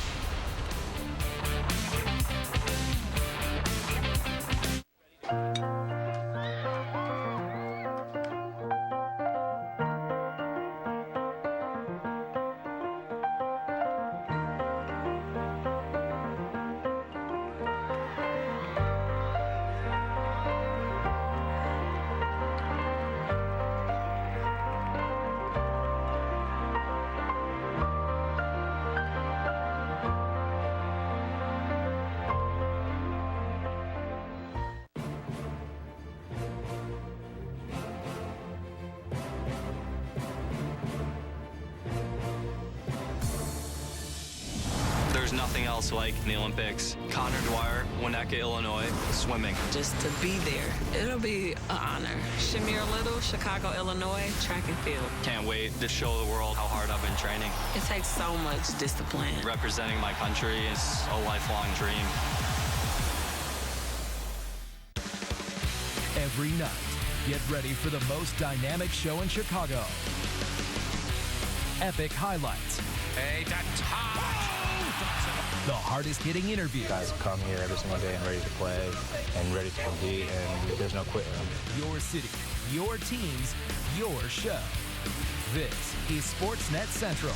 There's nothing else like the Olympics. Connor Dwyer, Winnetka, Illinois, swimming. Just to be there, it'll be an honor. Shamir Little, Chicago, Illinois, track and field. Can't wait to show the world how hard I've been training. It takes so much discipline. Representing my country is a lifelong dream. Every night, get ready for the most dynamic show in Chicago. Epic highlights. Hey, that's hot. the hardest-hitting interviews. Guys come here every single day and ready to play and ready to compete, and there's no quitting. Your city, your teams, your show. This is Sportsnet Central.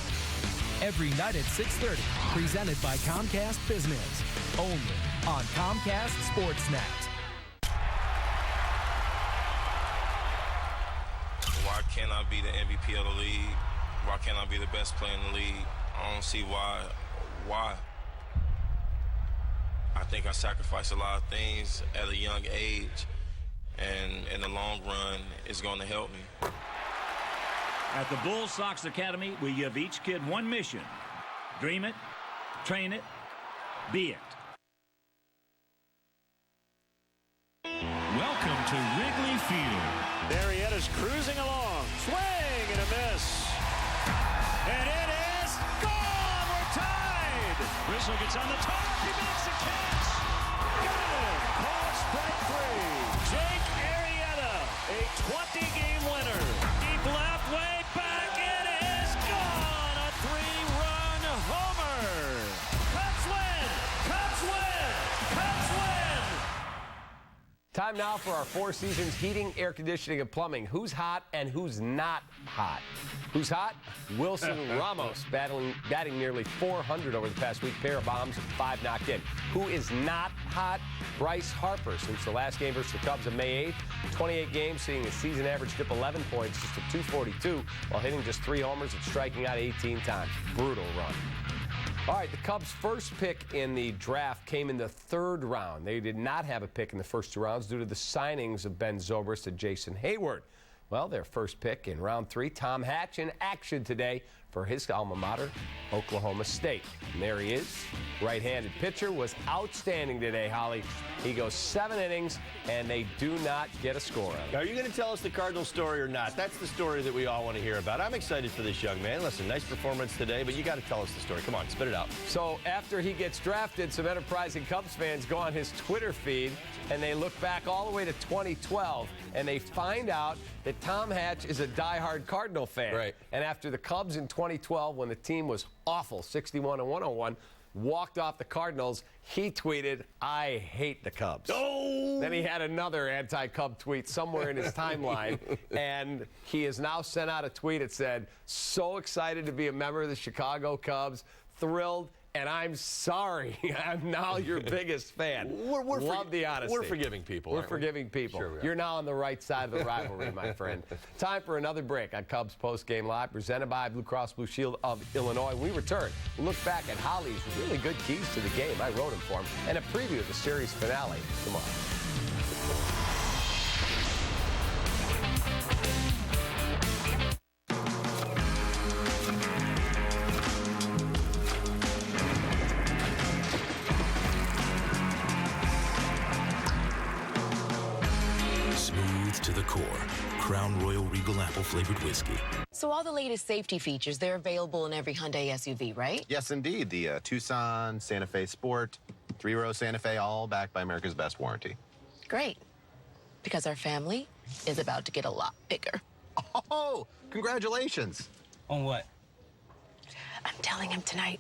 Every night at 6:30, presented by Comcast Business. Only on Comcast Sportsnet. Why can't I be the MVP of the league? Why can't I be the best player in the league? I don't see why. I think I sacrificed a lot of things at a young age, and in the long run, it's going to help me. At the Bull Sox Academy, we give each kid one mission. Dream it, train it, be it. Welcome to Wrigley Field. Marietta's cruising along. Swing and a miss. And it is gone. We're tied. Rizzo gets on the top. He makes a catch. Good. Call strike three. Jake Arrieta, a 20-game winner. Deep left, way back. It is gone. A 3-run homer. Cubs win. Cubs win. Cubs win. Time now for our Four Seasons heating, air conditioning, and plumbing. Who's hot and who's not hot? Who's hot? Wilson Ramos, batting nearly 400 over the past week. Pair of bombs and 5 knocked in. Who is not hot? Bryce Harper. Since the last game versus the Cubs on May 8th, 28 games, seeing his season average dip 11 points just to 242, while hitting just 3 homers and striking out 18 times. Brutal run. All right, the Cubs' first pick in the draft came in the 3rd round. They did not have a pick in the first 2 rounds due to the signings of Ben Zobrist and Jason Hayward. Well, their first pick in round 3, Tom Hatch, in action today for his alma mater, Oklahoma State. And there he is. Right-handed pitcher was outstanding today, Holly. He goes 7 innings, and they do not get a score on it. Are you going to tell us the Cardinals story or not? That's the story that we all want to hear about. I'm excited for this young man. Listen, nice performance today, but you got to tell us the story. Come on, spit it out. So after he gets drafted, some enterprising Cubs fans go on his Twitter feed, and they look back all the way to 2012, and they find out that Tom Hatch is a diehard Cardinal fan. Right. And after the Cubs in 2012, when the team was awful, 61-101, walked off the Cardinals, he tweeted, "I hate the Cubs." Oh! Then he had another anti-Cub tweet somewhere in his timeline, and he has now sent out a tweet that said, "So excited to be a member of the Chicago Cubs, thrilled, and I'm sorry. I'm now your biggest fan." Love the honesty. We're forgiving people. We're forgiving people. Sure we are. You're now on the right side of the rivalry, my friend. Time for another break on Cubs Post Game Live, presented by Blue Cross Blue Shield of Illinois. When we return, we'll look back at Holly's really good keys to the game. I wrote them for him, and a preview of the series finale tomorrow. To the core, Crown Royal Regal Apple flavored whiskey. So all the latest safety features, they're available in every Hyundai SUV, right? Yes, indeed. The Tucson, Santa Fe Sport, 3-row Santa Fe, all backed by America's Best warranty. Great. Because our family is about to get a lot bigger. Oh, congratulations. On what? I'm telling him tonight.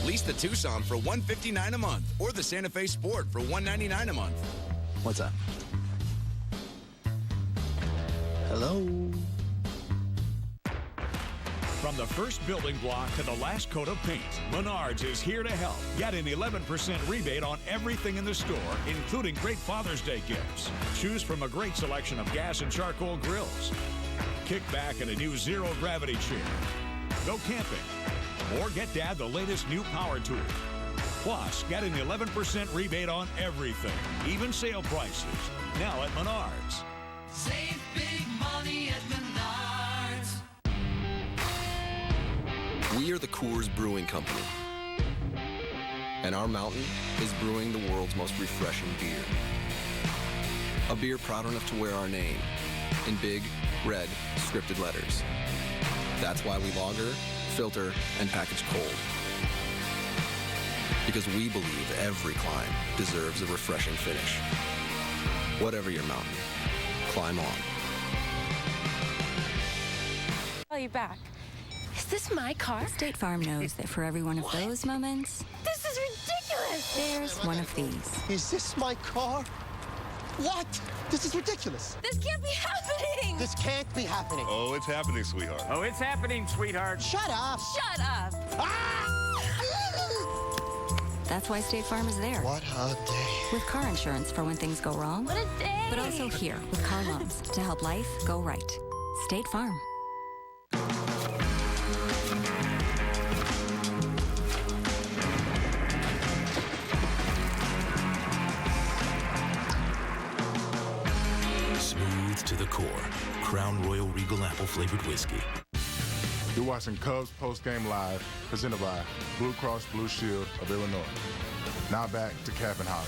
Lease the Tucson for $159 a month or the Santa Fe Sport for $199 a month. What's up? Hello? From the first building block to the last coat of paint, Menards is here to help. Get an 11% rebate on everything in the store, including great Father's Day gifts. Choose from a great selection of gas and charcoal grills. Kick back in a new zero-gravity chair. Go camping. Or get Dad the latest new power tool. Plus, get an 11% rebate on everything, even sale prices. Now at Menards. Save big money at Menards. We are the Coors Brewing Company. And our mountain is brewing the world's most refreshing beer. A beer proud enough to wear our name in big, red, scripted letters. That's why we lager, filter, and package cold. Because we believe every climb deserves a refreshing finish. Whatever your mountain, climb on. Call you back. Is this my car? State Farm knows that for every one of those moments, This is there's one of these. Is this my car? What? This is ridiculous. This can't be happening! This can't be happening. Oh, it's happening, sweetheart. Oh, it's happening, sweetheart. Shut up. Shut up! That's why State Farm is there. What a day. With car insurance for when things go wrong. What a day! But also here with car loans to help life go right. State Farm. Smooth to the core. Crown Royal Regal Apple flavored whiskey. You're watching Cubs Postgame Live, presented by Blue Cross Blue Shield of Illinois. Now back to Cap and Holly.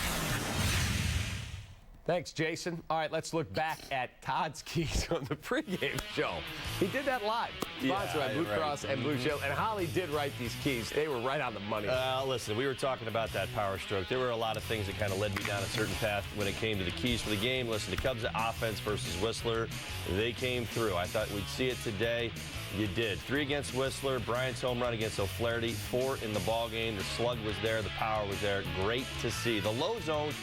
Thanks, Jason. All right, let's look back at Todd's keys on the pregame show. He did that live. Sponsored by Blue Cross and Blue Shield. And Holly did write these keys. They were right on the money. Listen, we were talking about that power stroke. There were a lot of things that kind of led me down a certain path when it came to the keys for the game. Listen, the Cubs' offense versus Whistler, they came through. I thought we'd see it today. You did. 3 against Whistler, Bryant's home run against O'Flaherty, 4 in the ball game. The slug was there, the power was there. Great to see. The low zone,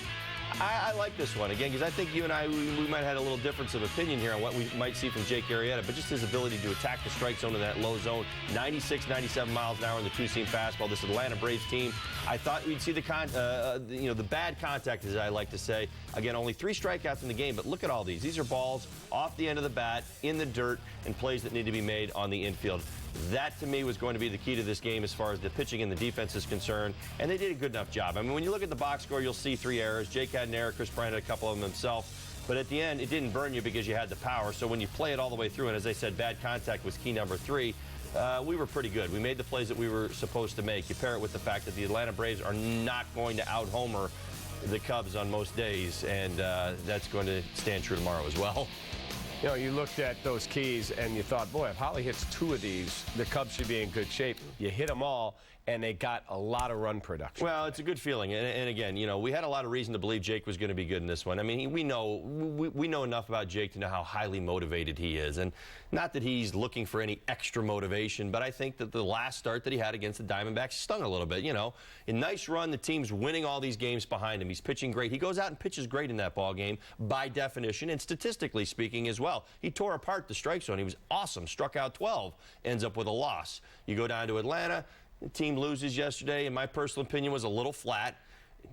I like this one, again, because I think you and I, we might have had a little difference of opinion here on what we might see from Jake Arrieta, but just his ability to attack the strike zone in that low zone, 96, 97 miles an hour in the two-seam fastball. This Atlanta Braves team, I thought we'd see the bad contact, as I like to say. Again, only 3 strikeouts in the game, but look at all these. These are balls off the end of the bat, in the dirt, and plays that need to be made on the infield. That, to me, was going to be the key to this game as far as the pitching and the defense is concerned, and they did a good enough job. I mean, when you look at the box score, you'll see 3 errors. Jake had an error. Chris Bryant had a couple of them himself. But at the end, it didn't burn you because you had the power. So when you play it all the way through, and as I said, bad contact was key number 3, we were pretty good. We made the plays that we were supposed to make. You pair it with the fact that the Atlanta Braves are not going to out-homer the Cubs on most days, and that's going to stand true tomorrow as well. You know, you looked at those keys and you thought, boy, if Holly hits 2 of these, the Cubs should be in good shape. You hit them all, and they got a lot of run production. Well, it's a good feeling. And again, you know, we had a lot of reason to believe Jake was going to be good in this one. I mean, we know enough about Jake to know how highly motivated he is. And not that he's looking for any extra motivation, but I think that the last start that he had against the Diamondbacks stung a little bit. You know, a nice run, the team's winning all these games behind him. He's pitching great. He goes out and pitches great in that ball game by definition and statistically speaking as well. He tore apart the strike zone. He was awesome. Struck out 12. Ends up with a loss. You go down to Atlanta. The team loses yesterday, and my personal opinion was a little flat.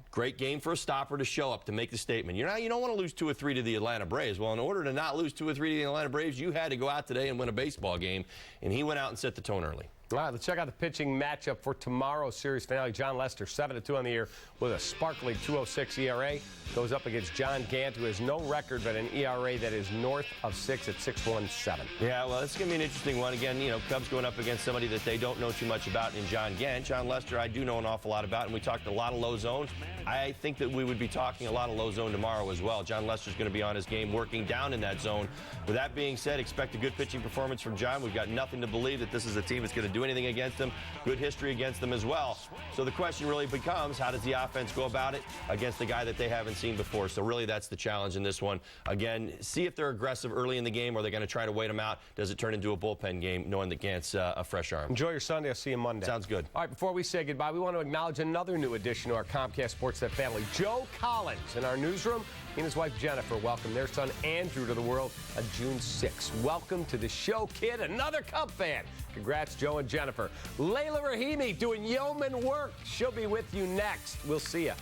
Great game for a stopper to show up to make the statement. You don't want to lose 2 or 3 to the Atlanta Braves. Well, in order to not lose 2 or 3 to the Atlanta Braves, you had to go out today and win a baseball game, and he went out and set the tone early. All right, let's check out the pitching matchup for tomorrow's series finale. John Lester, 7-2 on the year with a sparkling 2.06 ERA. Goes up against John Gant, who has no record but an ERA that is north of 6 at 6.17. Yeah, well, it's going to be an interesting one. Again, you know, Cubs going up against somebody that they don't know too much about in John Gant. John Lester, I do know an awful lot about, and we talked a lot of low zones. I think that we would be talking a lot of low zone tomorrow as well. John Lester's going to be on his game working down in that zone. With that being said, expect a good pitching performance from John. We've got nothing to believe that this is a team that's going to do anything against them. Good history against them as well. So the question really becomes, how does the offense go about it against the guy that they haven't seen before? So really that's the challenge in this one. Again, see if they're aggressive early in the game, or they're going to try to wait them out. Does it turn into a bullpen game, knowing that Gant's a fresh arm? Enjoy your Sunday. I'll see you Monday. Sounds good. All right, before we say goodbye, we want to acknowledge another new addition to our Comcast Sportsnet family, Joe Collins, in our newsroom. He and his wife Jennifer welcomed their son Andrew to the world on June 6th. Welcome to the show, kid. Another Cub fan. Congrats, Joe and Jennifer. Layla Rahimi doing yeoman work. She'll be with you next. We'll see you.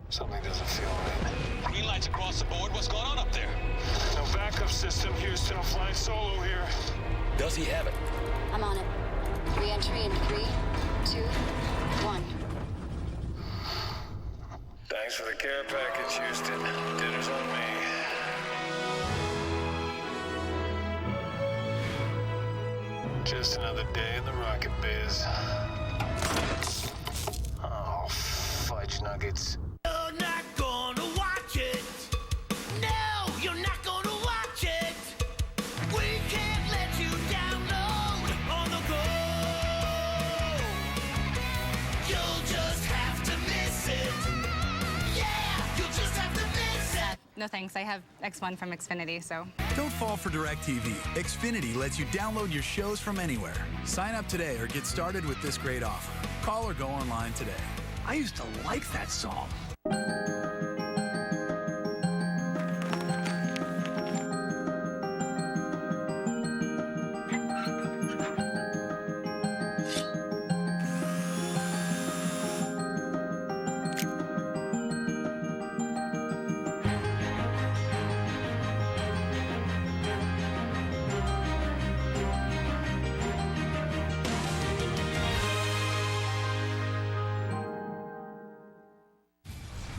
Something doesn't feel right. Green lights across the board. What's going on up there? No backup system, Houston. I'm flying solo here. Does he have it? I'm on it. Re-entry in 3, 2, 1. Thanks for the care package, Houston. Dinner's on me. Just another day in the rocket biz. Oh, fudge nuggets. You're not gonna watch it. No, you're not gonna watch it. We can't let you download on the go. You'll just have to miss it. Yeah, you'll just have to miss it. no thanks. I have X1 from Xfinity, so. Don't fall for DirecTV. Xfinity lets you download your shows from anywhere. Sign up today or get started with this great offer. Call or go online today. I used to like that song.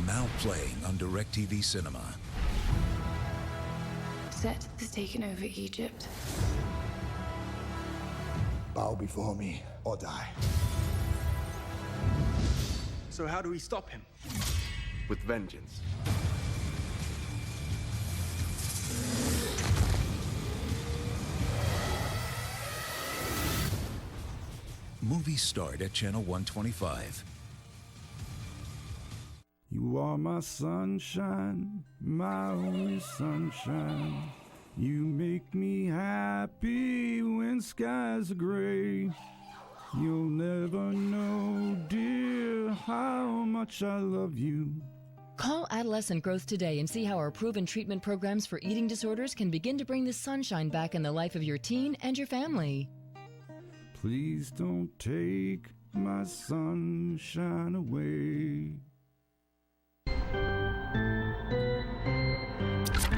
Now playing on DirecTV Cinema. Set has taken over Egypt. Bow before me or die. So how do we stop him? With vengeance. Movies start at Channel 125. You are my sunshine, my only sunshine. You make me happy when skies are gray. You'll never know, dear, how much I love you. Call Adolescent Growth today and see how our proven treatment programs for eating disorders can begin to bring the sunshine back in the life of your teen and your family. Please don't take my sunshine away.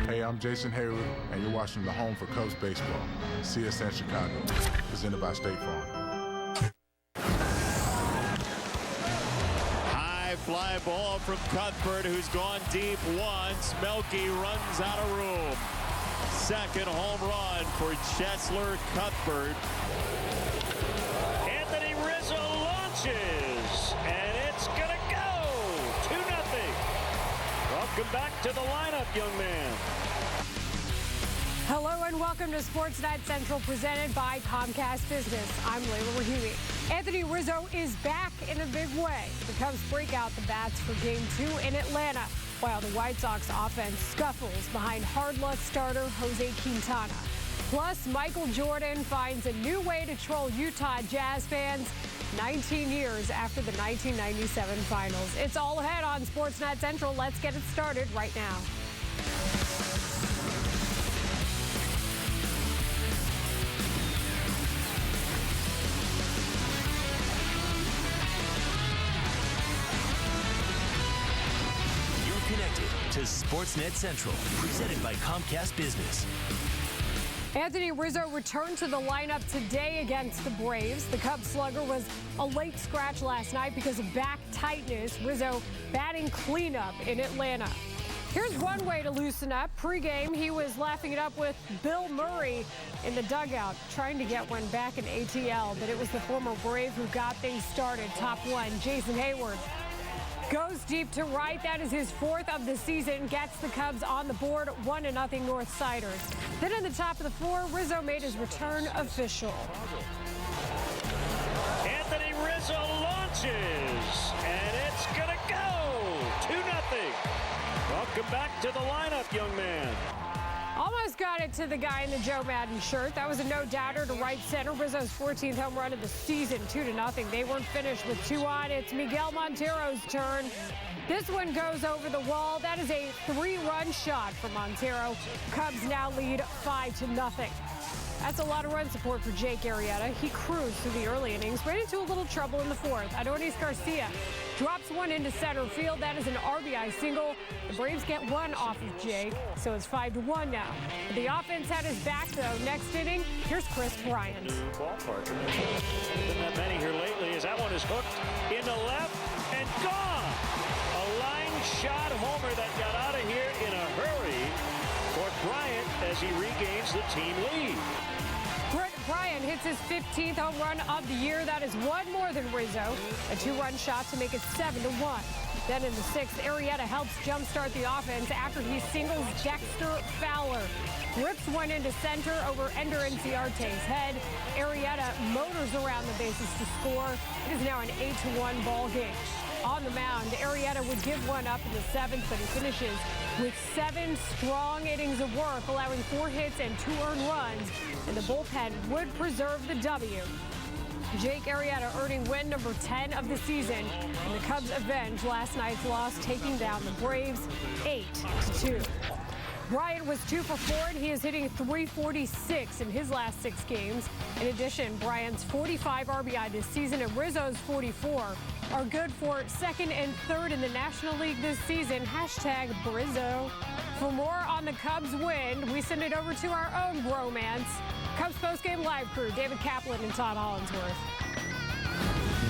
Hey, I'm Jason Hayward, and you're watching the home for Cubs baseball, CSN Chicago, presented by State Farm. High fly ball from Cuthbert, who's gone deep once. Melky runs out of room. Second home run for Chesler Cuthbert. Anthony Rizzo launches, and it's going to go 2-0. Welcome back to the lineup, young man. Hello and welcome to Sportsnet Central, presented by Comcast Business. I'm Layla Rahimi. Anthony Rizzo is back in a big way. The Cubs break out the bats for Game 2 in Atlanta, while the White Sox offense scuffles behind hard luck starter Jose Quintana. Plus, Michael Jordan finds a new way to troll Utah Jazz fans 19 years after the 1997 finals. It's all ahead on Sportsnet Central. Let's get it started right now. You're connected to Sportsnet Central, presented by Comcast Business. Anthony Rizzo returned to the lineup today against the Braves. The Cubs slugger was a late scratch last night because of back tightness. Rizzo batting cleanup in Atlanta. Here's one way to loosen up. Pre-game, he was laughing it up with Bill Murray in the dugout, trying to get one back in ATL, but it was the former Brave who got things started. Top one, Jason Hayward goes deep to right. That is his fourth of the season. Gets the Cubs on the board, 1-0 North Siders. Then in the top of the four, Rizzo made his return official. Anthony Rizzo launches, and it's going to go 2-0. Welcome back to the lineup, young man. Almost got it to the guy in the Joe Madden shirt. That was a no-doubter to right center. Rizzo's 14th home run of the season, 2-0. They weren't finished with two on. It's Miguel Montero's turn. This one goes over the wall. That is a 3-run shot for Montero. Cubs now lead 5-0. That's a lot of run support for Jake Arrieta. He cruised through the early innings, ran into a little trouble in the fourth. Adonis Garcia drops one into center field. That is an RBI single. The Braves get one off of Jake, so it's 5-1 now. The offense had his back, though. Next inning, here's Chris Bryant. New ballpark. Been that many here lately, as that one is hooked into left and gone. A line shot homer that got out of here in a hurry for Bryant as he regains the team lead. Bryant hits his 15th home run of the year. That is one more than Rizzo. A 2-run shot to make it 7-1. Then in the sixth, Arrieta helps jumpstart the offense after he singles Dexter Fowler. Rips one into center over Ender Inciarte's head. Arrieta motors around the bases to score. It is now an 8-1 ball game. On the mound, Arrieta would give one up in the 7th, but he finishes with 7 strong innings of work, allowing 4 hits and 2 earned runs, and the bullpen would preserve the W. Jake Arrieta earning win number 10 of the season, and the Cubs avenge last night's loss, taking down the Braves 8-2. Bryant was 2 for 4, and he is hitting .346 in his last 6 games. In addition, Bryant's 45 RBI this season and Rizzo's 44 are good for 2nd and 3rd in the National League this season. Hashtag Brizzo. For more on the Cubs win, we send it over to our own bromance. Cubs postgame live crew, David Kaplan and Todd Hollinsworth.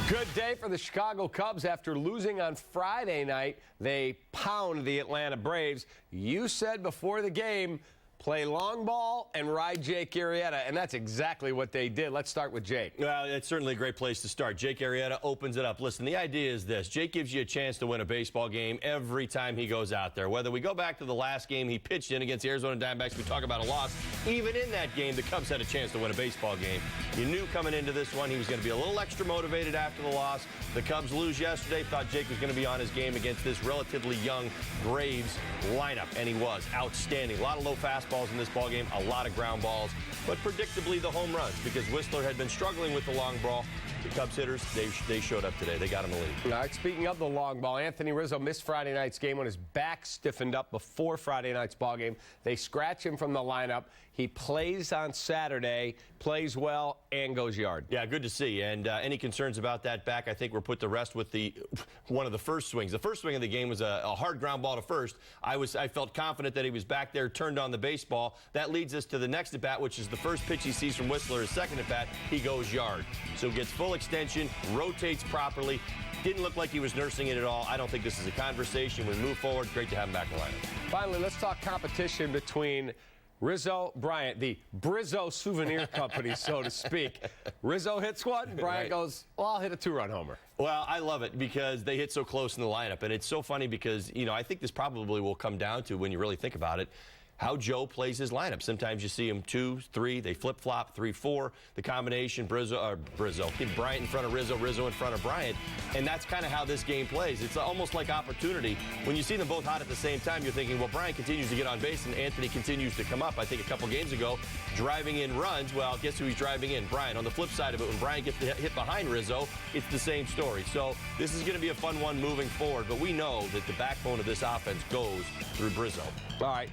Good day for the Chicago Cubs. After losing on Friday night, they pound the Atlanta Braves. You said before the game, play long ball and ride Jake Arrieta, and that's exactly what they did. Let's start with Jake. Well, it's certainly a great place to start. Jake Arrieta opens it up. Listen, the idea is this. Jake gives you a chance to win a baseball game every time he goes out there. Whether we go back to the last game he pitched in against the Arizona Diamondbacks, we talk about a loss. Even in that game, the Cubs had a chance to win a baseball game. You knew coming into this one he was going to be a little extra motivated after the loss. The Cubs lose yesterday. Thought Jake was going to be on his game against this relatively young Braves lineup, and he was outstanding. A lot of low fastballs in this ball game, a lot of ground balls, but predictably the home runs, because Whistler had been struggling with the long ball. The Cubs hitters, they showed up today. They got him a lead. All right, speaking of the long ball, Anthony Rizzo missed Friday night's game when his back stiffened up before Friday night's ball game. They scratch him from the lineup. He plays on Saturday, plays well, and goes yard. Yeah, good to see. And any concerns about that back, I think, were put to rest with one of the first swings. The first swing of the game was a hard ground ball to first. I felt confident that he was back there, turned on the baseball. That leads us to the next at-bat, which is the first pitch he sees from Whistler. His second at-bat, he goes yard. So gets full extension, rotates properly. Didn't look like he was nursing it at all. I don't think this is a conversation. We move forward. Great to have him back in the lineup. Finally, let's talk competition between Rizzo, Bryant, the Brizzo souvenir company, so to speak. Rizzo hits one, Bryant goes, well, I'll hit a 2-run homer. Well, I love it because they hit so close in the lineup. And it's so funny because, you know, I think this probably will come down to, when you really think about it, how Joe plays his lineup. Sometimes you see him 2, 3, they flip-flop, 3, 4. The combination, Bryant in front of Rizzo, Rizzo in front of Bryant. And that's kind of how this game plays. It's almost like opportunity. When you see them both hot at the same time, you're thinking, well, Bryant continues to get on base and Anthony continues to come up. I think a couple games ago, driving in runs. Well, guess who he's driving in? Bryant. On the flip side of it, when Bryant gets hit behind Rizzo, it's the same story. So this is going to be a fun one moving forward. But we know that the backbone of this offense goes through Brizzo. All right.